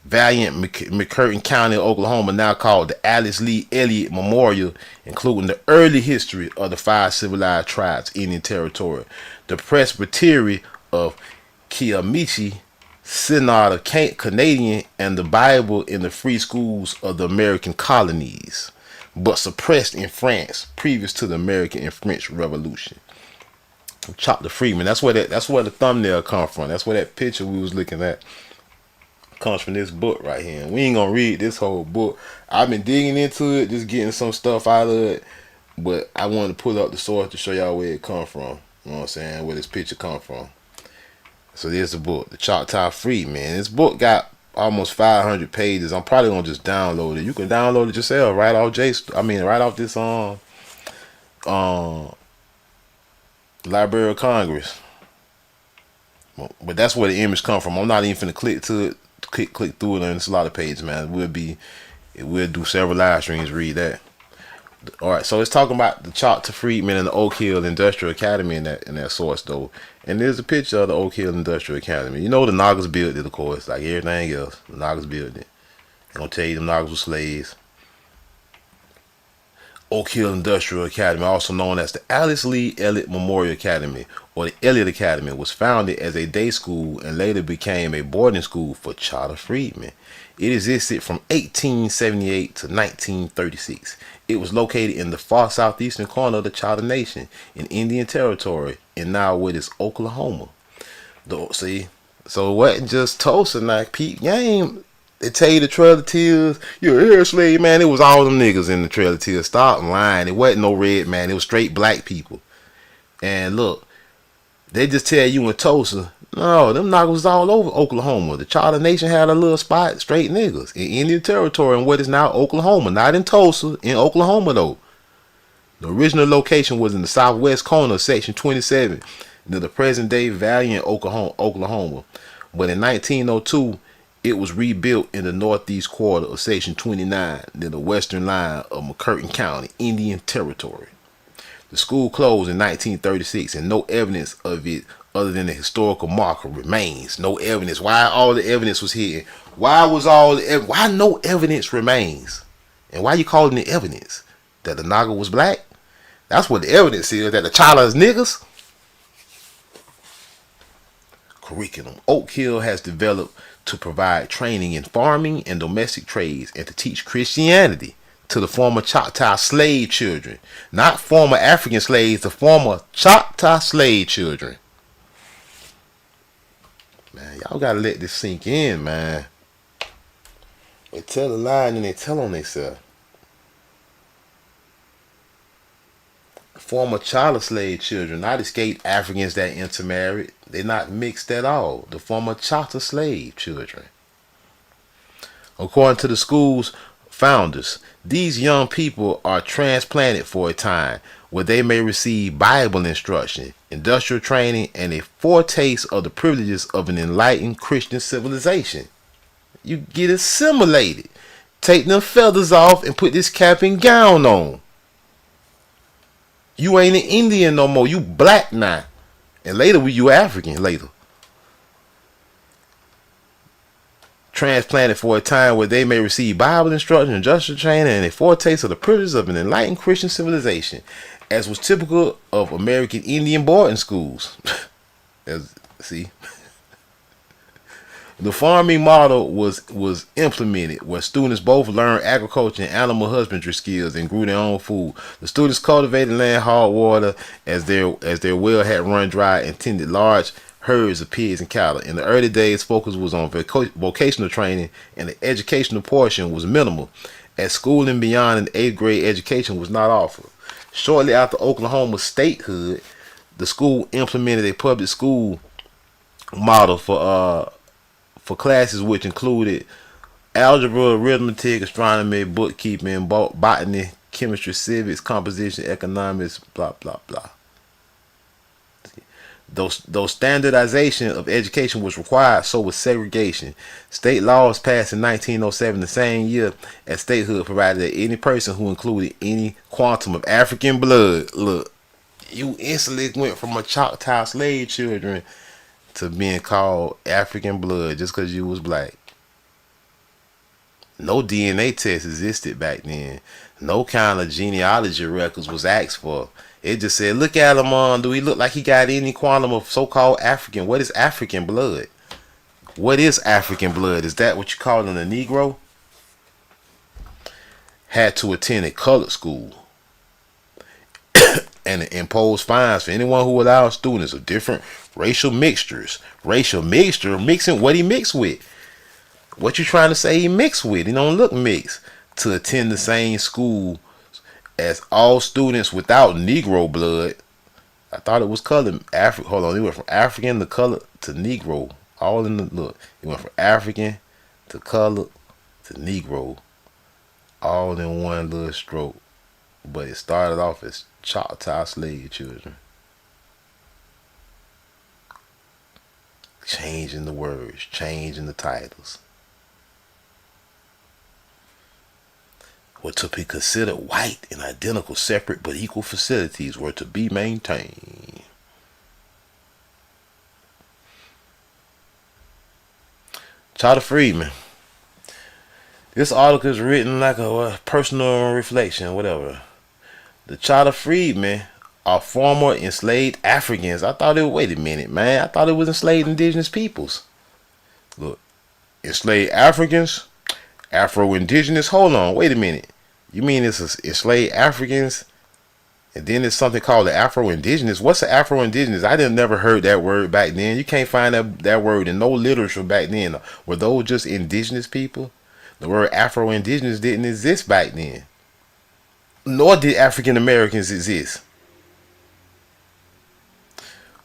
[SPEAKER 3] Valiant, McCurtain County, Oklahoma, now called the Alice Lee Elliott Memorial, including the early history of the 5 civilized tribes Indian Territory, the Presbytery of Kiamichi, Synod of Canadian, and the Bible in the free schools of the American colonies, but suppressed in France previous to the American and French Revolution. Chop Freeman. That's where the thumbnail come from. That's where that picture we was looking at comes from, this book right here. And we ain't gonna read this whole book. I've been digging into it, just getting some stuff out of it, but I wanted to pull up the source to show y'all where it come from. You know what I'm saying? Where this picture come from. So there's the book, the Choctaw Freedmen. This book got almost 500 pages. I'm probably gonna just download it. You can download it yourself right off right off this Library of Congress. But that's where the image come from. I'm not even finna click through it, and it's a lot of pages, man. We'll do several live streams, read that. All right, so it's talking about the Choctaw Freedmen and the Oak Hill Industrial Academy in that source though. And there's a picture of the Oak Hill Industrial Academy. You know the Nagas built it, of course, like everything else. The Nagas built it. I'm gonna tell you, the Nagas were slaves. Oak Hill Industrial Academy, also known as the Alice Lee Elliott Memorial Academy or the Elliott Academy, was founded as a day school and later became a boarding school for charter freedmen. It existed from 1878 to 1936. It was located in the far southeastern corner of the Charter Nation in Indian Territory, and now what is Oklahoma. See, so it wasn't just Tulsa, like peep game. They tell you the Trail of Tears, you're a hair slave, man. It was all them niggas in the Trail of Tears. Stop lying. It wasn't no red man. It was straight black people. And look, they just tell you in Tulsa, no, them knockers was all over Oklahoma. The Charter Nation had a little spot, straight niggas in Indian Territory in what is now Oklahoma. Not in Tulsa, in Oklahoma though. The original location was in the southwest corner of Section 27 near the present day Valiant, Oklahoma. But in 1902, it was rebuilt in the northeast quarter of Section 29 near the western line of McCurtain County, Indian Territory. The school closed in 1936 and no evidence of it other than the historical marker remains. No evidence. Why all the evidence was hidden? Why no evidence remains? And why you calling it evidence? That the Naga was black? That's what the evidence is, that the Chala is niggas? curriculum Oak Hill has developed to provide training in farming and domestic trades and to teach Christianity to the former Choctaw slave children. Not former African slaves, the former Choctaw slave children. Man, y'all gotta let this sink in, man. They tell a lie and then they tell on themselves. Former child slave children, not escaped Africans that intermarried. They're not mixed at all. The former Choctaw slave children. According to the school's founders, these young people are transplanted for a time where they may receive Bible instruction, industrial training, and a foretaste of the privileges of an enlightened Christian civilization. You get assimilated. Take them feathers off and put this cap and gown on. You ain't an Indian no more. You black now. And later you African later. Transplanted for a time where they may receive Bible instruction, industrial training, and a foretaste of the privileges of an enlightened Christian civilization, as was typical of American Indian boarding schools. See? The farming model was implemented where students both learned agriculture and animal husbandry skills and grew their own food. The students cultivated land, hauled water as their well had run dry, and tended large herds of pigs and cattle. In the early days, focus was on vocational training, and the educational portion was minimal, as schooling beyond an 8th grade education was not offered. Shortly after Oklahoma's statehood, the school implemented a public school model for classes which included algebra, arithmetic, astronomy, bookkeeping, botany, chemistry, civics, composition, economics, blah, blah, blah. Though standardization of education was required, so was segregation. State laws passed in 1907, the same year as statehood, provided that any person who included any quantum of African blood, look, you instantly went from a Choctaw slave children to being called African blood just because you was black. No DNA test existed back then. No kind of genealogy records was asked for. It just said, look at him, do he look like he got any quantum of so-called African? What is African blood? What is African blood? Is that what you call a Negro? Had to attend a colored school and impose fines for anyone who allowed students of different racial mixtures. Racial mixture, mixing what he mixed with. What you trying to say he mixed with? He don't look mixed. To attend the same school as all students without Negro blood. I thought it was colored. Hold on, he went from African to colored to Negro. All in the look. He went from African to colored to Negro. All in one little stroke. But it started off as Choctaw slave children. Changing the words, changing the titles. Were to be considered white and identical, separate but equal facilities were to be maintained. Charter Freedman. This article is written like a personal reflection, whatever. The Charter Freedmen are former enslaved Africans. I thought it was, wait a minute, man. I thought it was enslaved indigenous peoples. Look, enslaved Africans, Afro-Indigenous. Hold on, wait a minute. You mean it's enslaved Africans, and then there's something called the Afro-Indigenous? What's the Afro-Indigenous? I didn't never heard that word back then. You can't find that word in no literature back then. Were those just indigenous people? The word Afro-Indigenous didn't exist back then. Nor did African Americans exist,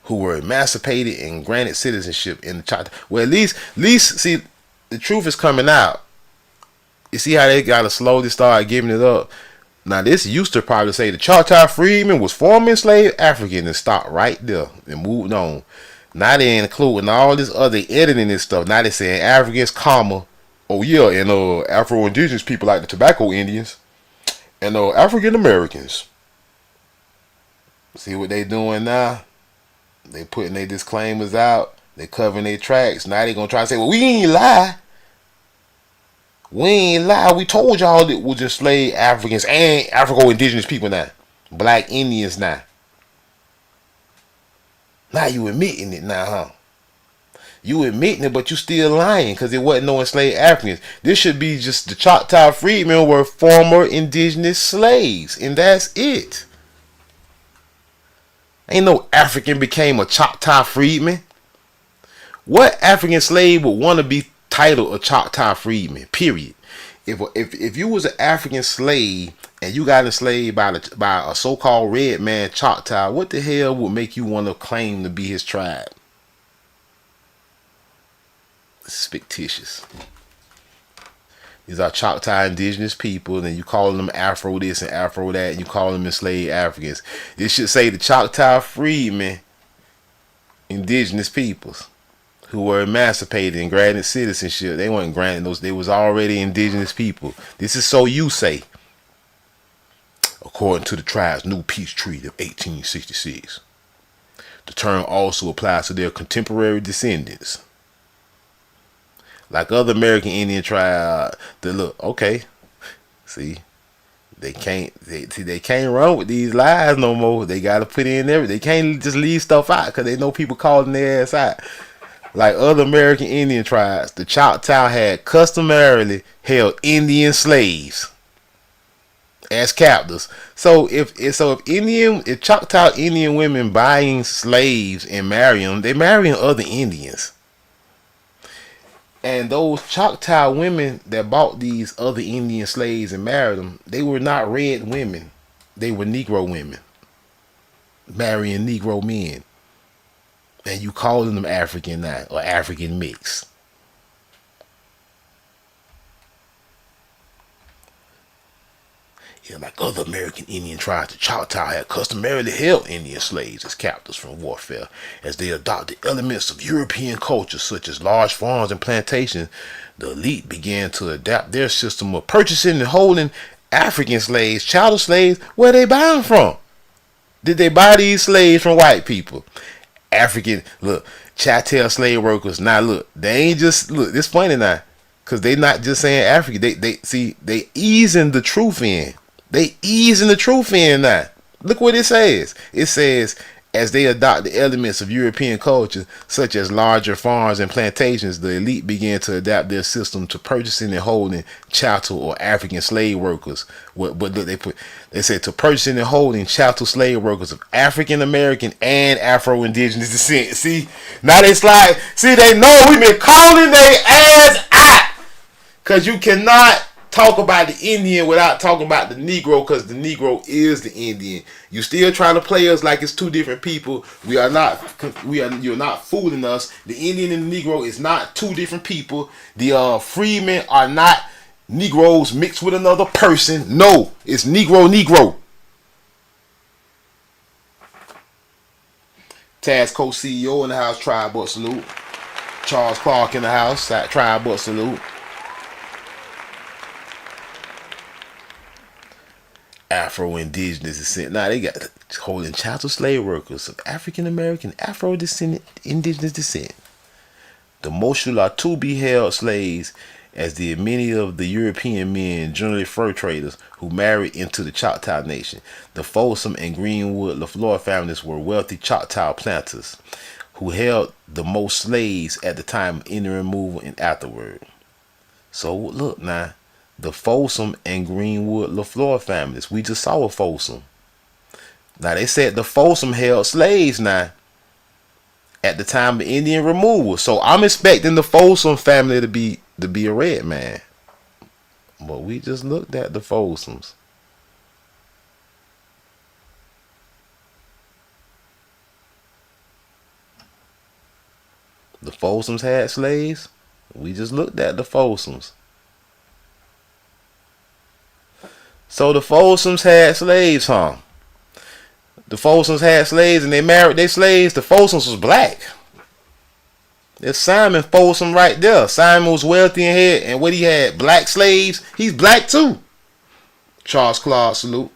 [SPEAKER 3] who were emancipated and granted citizenship in the Choctaw. Well, at least, see, the truth is coming out. You see how they gotta slowly start giving it up. Now, this used to probably say the Choctaw Freedmen was former enslaved African and stopped right there and moved on. Now they including all this other editing and stuff. Now they saying Africans, comma, oh yeah, and Afro-Indigenous people like the Tobacco Indians and African Americans. See what they doing now? They putting their disclaimers out. They covering their tracks. Now they gonna try to say, well, we ain't lie. We ain't lie. We told y'all that was enslaved Africans and Afro-Indigenous people now. Black Indians now. Now you admitting it now, huh? You admitting it, but you still lying because there wasn't no enslaved Africans. This should be just the Choctaw freedmen were former indigenous slaves, and that's it. Ain't no African became a Choctaw freedman. What African slave would want to be titled a Choctaw freedman? Period. If you was an African slave and you got enslaved by a so-called red man Choctaw, what the hell would make you want to claim to be his tribe? It's fictitious. These are Choctaw indigenous people, and you calling them Afro this and Afro that, and you call them enslaved Africans. It should say the Choctaw freedmen, indigenous peoples, who were emancipated and granted citizenship. They weren't granted those. They was already indigenous people. This is so you say. According to the tribe's new peace treaty of 1866. The term also applies to their contemporary descendants. Like other American Indian tribes, okay. See, they can't run with these lies no more. They gotta put in everything. They can't just leave stuff out because they know people calling their ass out. Like other American Indian tribes, the Choctaw had customarily held Indian slaves as captives. So if Choctaw Indian women buying slaves and marrying them, they marrying other Indians. And those Choctaw women that bought these other Indian slaves and married them, they were not red women. They were Negro women marrying Negro men. And you calling them African now, or African mix. Yeah, like other American Indian tribes, the Choctaw had customarily held Indian slaves as captives from warfare. As they adopted elements of European culture, such as large farms and plantations, the elite began to adapt their system of purchasing and holding African slaves, chattel slaves. Where they buy them from? Did they buy these slaves from white people? African, chattel slave workers. Now look, they ain't just, it's funny now, because they not just saying African. They easing the truth in. They easing the truth in now. Look what it says. It says, as they adopt the elements of European culture, such as larger farms and plantations, the elite began to adapt their system to purchasing and holding chattel or African slave workers. But look, they said to purchasing and holding chattel slave workers of African American and Afro indigenous descent. See, now they slide. See, they know we've been calling their ass out, because you cannot talk about the Indian without talking about the Negro, because the Negro is the Indian. You still trying to play us like it's two different people. You're not fooling us. The Indian and the Negro is not two different people. The freedmen are not Negroes mixed with another person. No, it's Negro. Task Coach CEO in the house, tribe but salute. Charles Clark in the house, tribe but salute. Afro-indigenous descent. Now they got holding chattel slave workers of African American, Afro-descendant, indigenous descent. The Moshul are to be held slaves, as did many of the European men, generally fur traders, who married into the Choctaw Nation. The Folsom and Greenwood LaFleur families were wealthy Choctaw planters, who held the most slaves at the time of Indian removal and afterward. So look now. The Folsom and Greenwood LaFleur families. We just saw a Folsom. Now they said the Folsom held slaves now at the time of Indian removal. So I'm expecting the Folsom family to be a red man. But we just looked at the Folsoms. The Folsoms had slaves. We just looked at the Folsoms. So the Folsoms had slaves, huh? The Folsoms had slaves and they married their slaves. The Folsoms was black. There's Simon Folsom right there. Simon was wealthy and had, and what he had, black slaves. He's black too. Charles Clark, salute.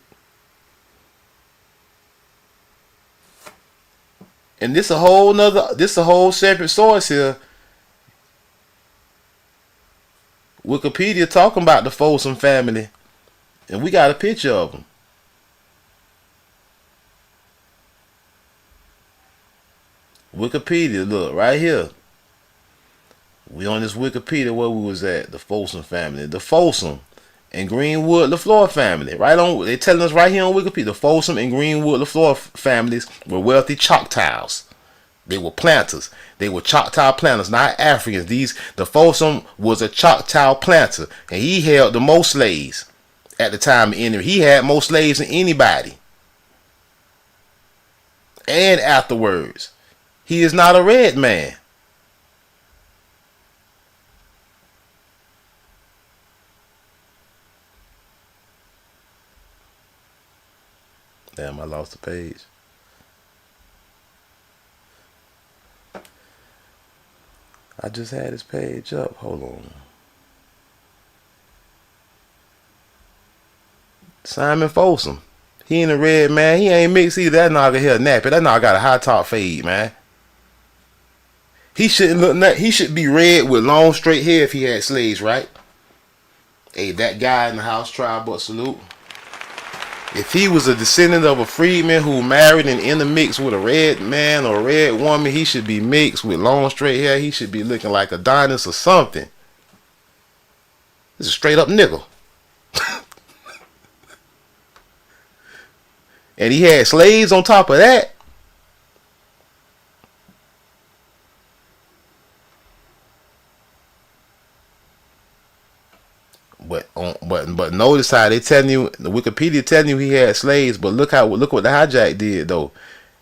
[SPEAKER 3] And this a whole separate source here. Wikipedia talking about the Folsom family. And we got a picture of them. Wikipedia, look, right here. We on this Wikipedia where we was at, the Folsom family. The Folsom and Greenwood LaFleur family. Right on, they telling us right here on Wikipedia, the Folsom and Greenwood LaFleur families were wealthy Choctaws. They were planters. They were Choctaw planters, not Africans. The Folsom was a Choctaw planter, and he held the most slaves at the time of entry. He had more slaves than anybody. And afterwards, he is not a red man. Damn, I lost the page. I just had this page up. Hold on. Simon Folsom. He ain't a red man. He ain't mixed either. That nigga here nappy. That nigga got a high top fade, man. He shouldn't look. He should be red with long straight hair if he had slaves, right? Hey, that guy in the house tribe, but salute. If he was a descendant of a freedman who married and intermixed with a red man or a red woman, he should be mixed with long straight hair. He should be looking like Adonis or something. This is a straight up nigga. And he had slaves on top of that. But notice how they telling you, the Wikipedia telling you he had slaves, but look what the hijack did though.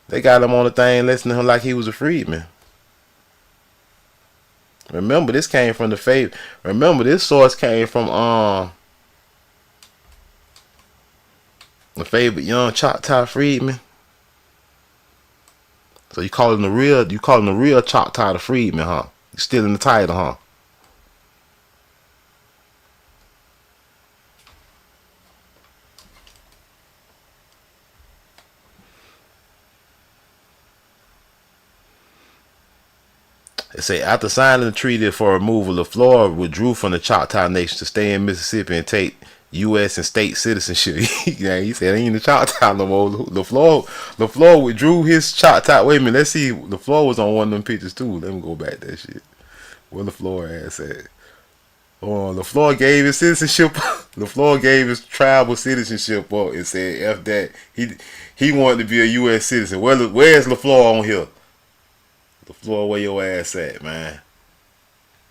[SPEAKER 3] They got him on the thing listening to him like he was a freedman. Remember, this came from the faith. Remember, this source came from the favorite young Choctaw freedman. So you call him the real Choctaw the freedman, huh? You still in the title, huh? They say after signing the treaty for removal, LaFleur withdrew from the Choctaw Nation to stay in Mississippi and take U.S. and state citizenship. Yeah, he said he ain't the Choctaw no more. LaFleur withdrew his Choctaw. Wait a minute, let's see. LaFleur was on one of them pictures too. Let me go back to that shit. Where LaFleur ass at? Oh, LaFleur gave his citizenship. LaFleur gave his tribal citizenship up and said F that. He wanted to be a U.S. citizen. Where's LaFleur on here? LaFleur, where your ass at, man?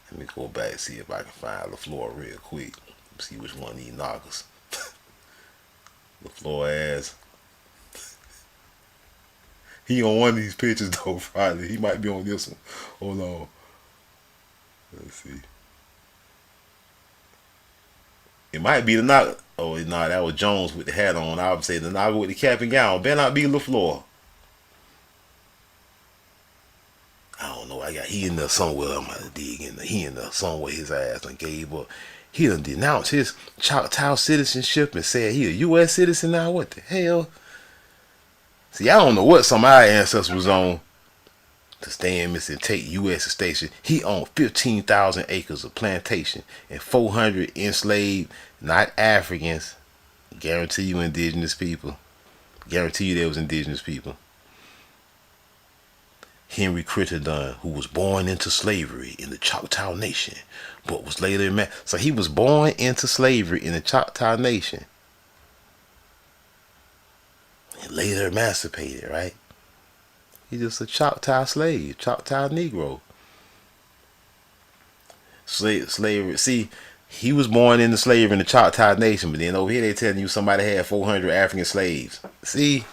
[SPEAKER 3] Let me go back and see if I can find LaFleur real quick. See which one of these knockers. LaFleur ass. He on one of these pictures though, probably. He might be on this one. Hold on. Let's see. It might be the knocker. Oh, no, that was Jones with the hat on. I would say the knocker with the cap and gown. Better not be LaFleur. I don't know. He in there somewhere. I'm gonna dig in there. He in there somewhere. His ass done gave up. He done denounced his Choctaw citizenship and said he a U.S. citizen now. What the hell? See, I don't know what some of our ancestors was on to stay in Mississippi and take U.S. station. He owned 15,000 acres of plantation and 400 enslaved, not Africans. Guarantee you indigenous people. Guarantee you there was indigenous people. Henry Crittenden, who was born into slavery in the Choctaw Nation, but was later so he was born into slavery in the Choctaw Nation and later emancipated, right? He's just a Choctaw slave, Choctaw Negro. Slavery. See, he was born into slavery in the Choctaw Nation, but then over here they telling you somebody had 400 African slaves. See?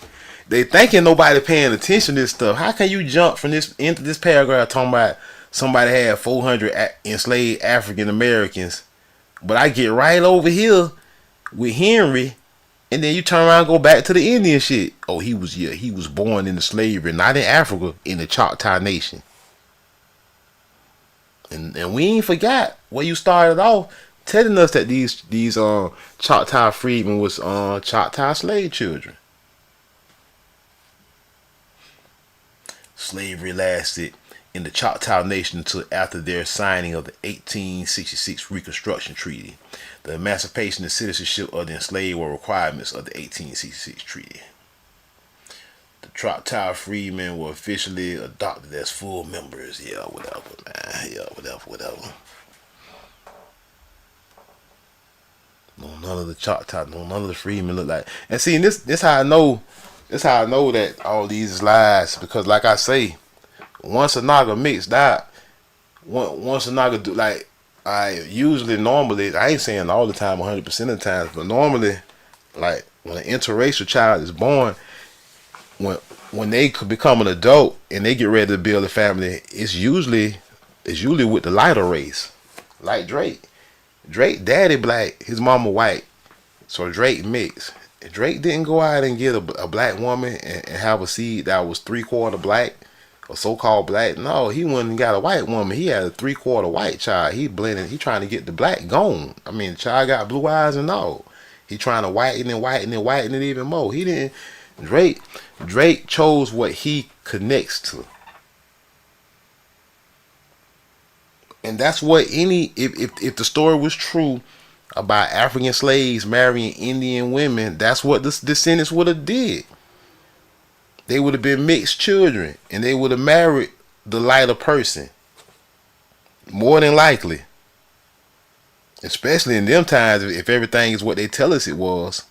[SPEAKER 3] They thinking nobody paying attention to this stuff. How can you jump from this into this paragraph talking about somebody had 400 enslaved African Americans, but I get right over here with Henry, and then you turn around and go back to the Indian shit. Oh, he was born into slavery, not in Africa, in the Choctaw Nation. And we ain't forgot where you started off telling us that these Choctaw freedmen was Choctaw slave children. Slavery lasted in the Choctaw Nation until after their signing of the 1866 Reconstruction Treaty. The emancipation and citizenship of the enslaved were requirements of the 1866 treaty. The Choctaw freedmen were officially adopted as full members. Yeah, whatever, man. Yeah, whatever. No, none of the Choctaw, no, none of the freedmen look like. And see, this how I know. This how I know that all these is lies. Because, like I say, once a Naga mixed out, once a Naga do like, normally, I ain't saying all the time, 100% of the times, but normally, like when an interracial child is born, when they could become an adult and they get ready to build a family, it's usually with the lighter race, like Drake. Drake daddy black, his mama white, so Drake mixed. Drake didn't go out and get a black woman and have a seed that was 3/4 black or so-called black. No, he went and got a white woman. He had a 3/4 white child. He blended. He trying to get the black gone. I mean, the child got blue eyes and all. He trying to whiten it even more. He didn't. Drake chose what he connects to. And that's what if the story was true about African slaves marrying Indian women, that's what the descendants would have did. They would have been mixed children, and they would have married the lighter person. More than likely. Especially in them times, if everything is what they tell us it was.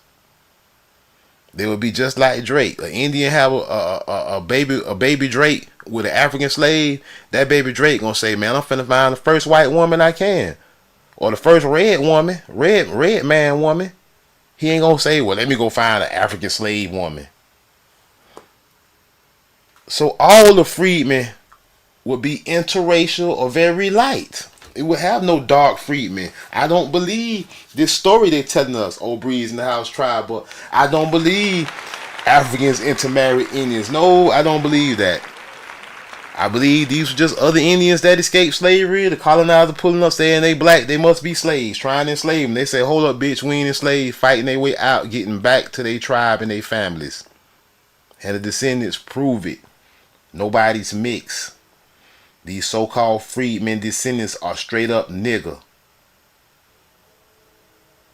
[SPEAKER 3] They would be just like Drake. An Indian have a baby Drake with an African slave. That baby Drake gonna say, "Man, I'm finna find the first white woman I can, or the first red man woman." He ain't gonna say, "Well, let me go find an African slave woman." So all the freedmen would be interracial or very light. It would have no dark freedmen. I don't believe this story they're telling us, Old Breeze in the House tribe, but I don't believe Africans intermarried Indians. No, I don't believe that. I believe these were just other Indians that escaped slavery. The colonizer pulling up saying they black, they must be slaves, trying to enslave them. They say, hold up, bitch, we ain't enslaved, fighting their way out, getting back to their tribe and their families. And the descendants prove it. Nobody's mixed. These so-called freedmen descendants are straight up nigger.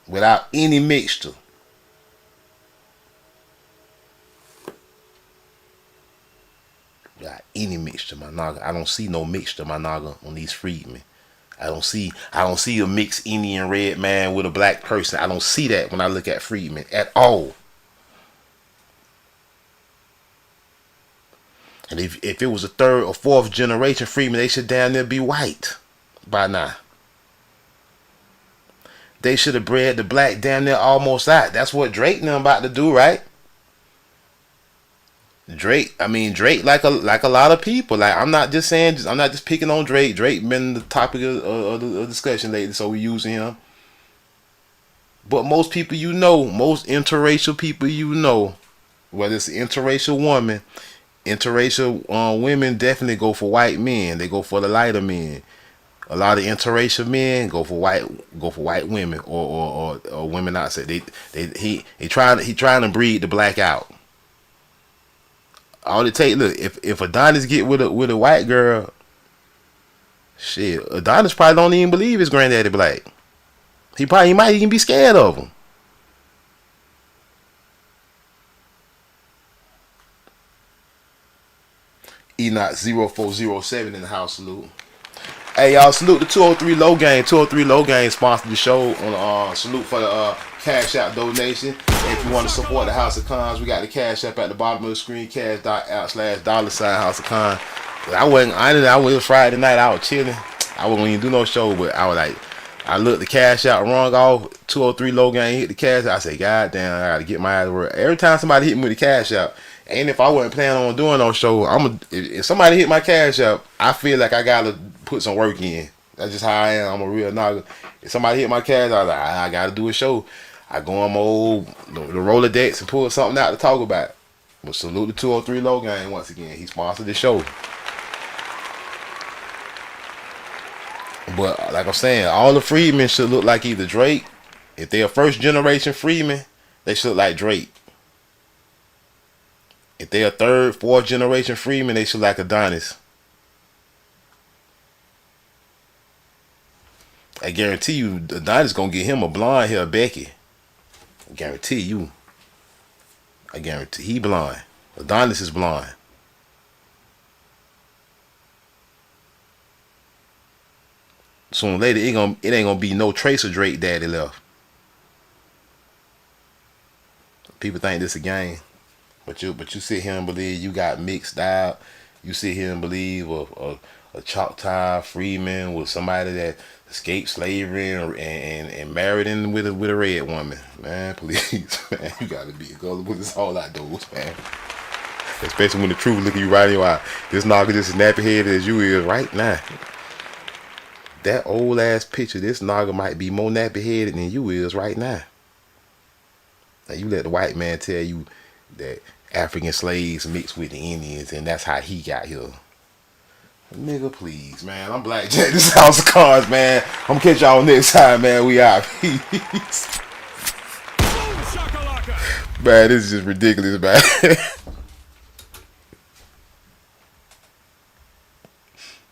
[SPEAKER 3] Without any mixture. Without any mixture, my naga. I don't see no mixture, my naga, on these freedmen. I don't see a mixed Indian red man with a black person. I don't see that when I look at freedmen at all. And if it was a third or fourth generation freedman, they should damn near be white by now. They should have bred the black damn near almost out. That's what Drake and them about to do, right? Drake like a lot of people. Like I'm not just picking on Drake. Drake been the topic of discussion lately, so we using him. But most people most interracial people whether it's an interracial woman, interracial women definitely go for white men. They go for the lighter men. A lot of interracial men go for white women or women outside. He trying to breed the black out. All it take, look, if Adonis get with a white girl, shit, Adonis probably don't even believe his granddaddy black. He might even be scared of him. Enoch 0407 in the house, salute. Hey y'all, salute the 203 Low Gang. 203 Low Gang sponsored the show on salute for the Cash App donation. If you want to support the House of Cons, we got the Cash App at the bottom of the screen, cash.app/$ House of Cons. I was Friday night, I was chilling. I wasn't even do no show, but I looked the Cash Out wrong off. 203 Low Gang hit the Cash Out. I say, God damn, I gotta get my ass to work. Every time somebody hit me with the Cash Out, and if I wasn't planning on doing no show, if somebody hit my Cash Out, I feel like I gotta put some work in. That's just how I am. I'm a real nigga. If somebody hit my Cash Out, I gotta do a show. I go on my old the Rolodex and pull something out to talk about. But salute the 203 Low Gang once again. He sponsored the show. But like I'm saying, all the freedmen should look like either Drake. If they're a first generation freedman, they should look like Drake. If they're a third, fourth generation freedman, they should look like Adonis. I guarantee you, Adonis gonna get him a blonde hair Becky. I guarantee he blonde. Adonis is blonde. Sooner or later, it ain't gonna be no trace of Drake daddy left. People think this a game, but you sit here and believe you got mixed out. You sit here and believe a Choctaw freeman was somebody that escaped slavery and married in with a red woman. Man, please, man, you gotta be gullible. It's all outdoors, man. Especially when the truth look at you right in your eye. This nigga just as nappy headed as you is right now. That old ass picture, this nigga might be more nappy headed than you is right now. Now you let the white man tell you that African slaves mixed with the Indians and that's how he got here. Nigga, please, man. I'm Blackjack. This is House of Cards, man. I'm gonna catch y'all next time, man. We out. Peace. Man, this is just ridiculous, man.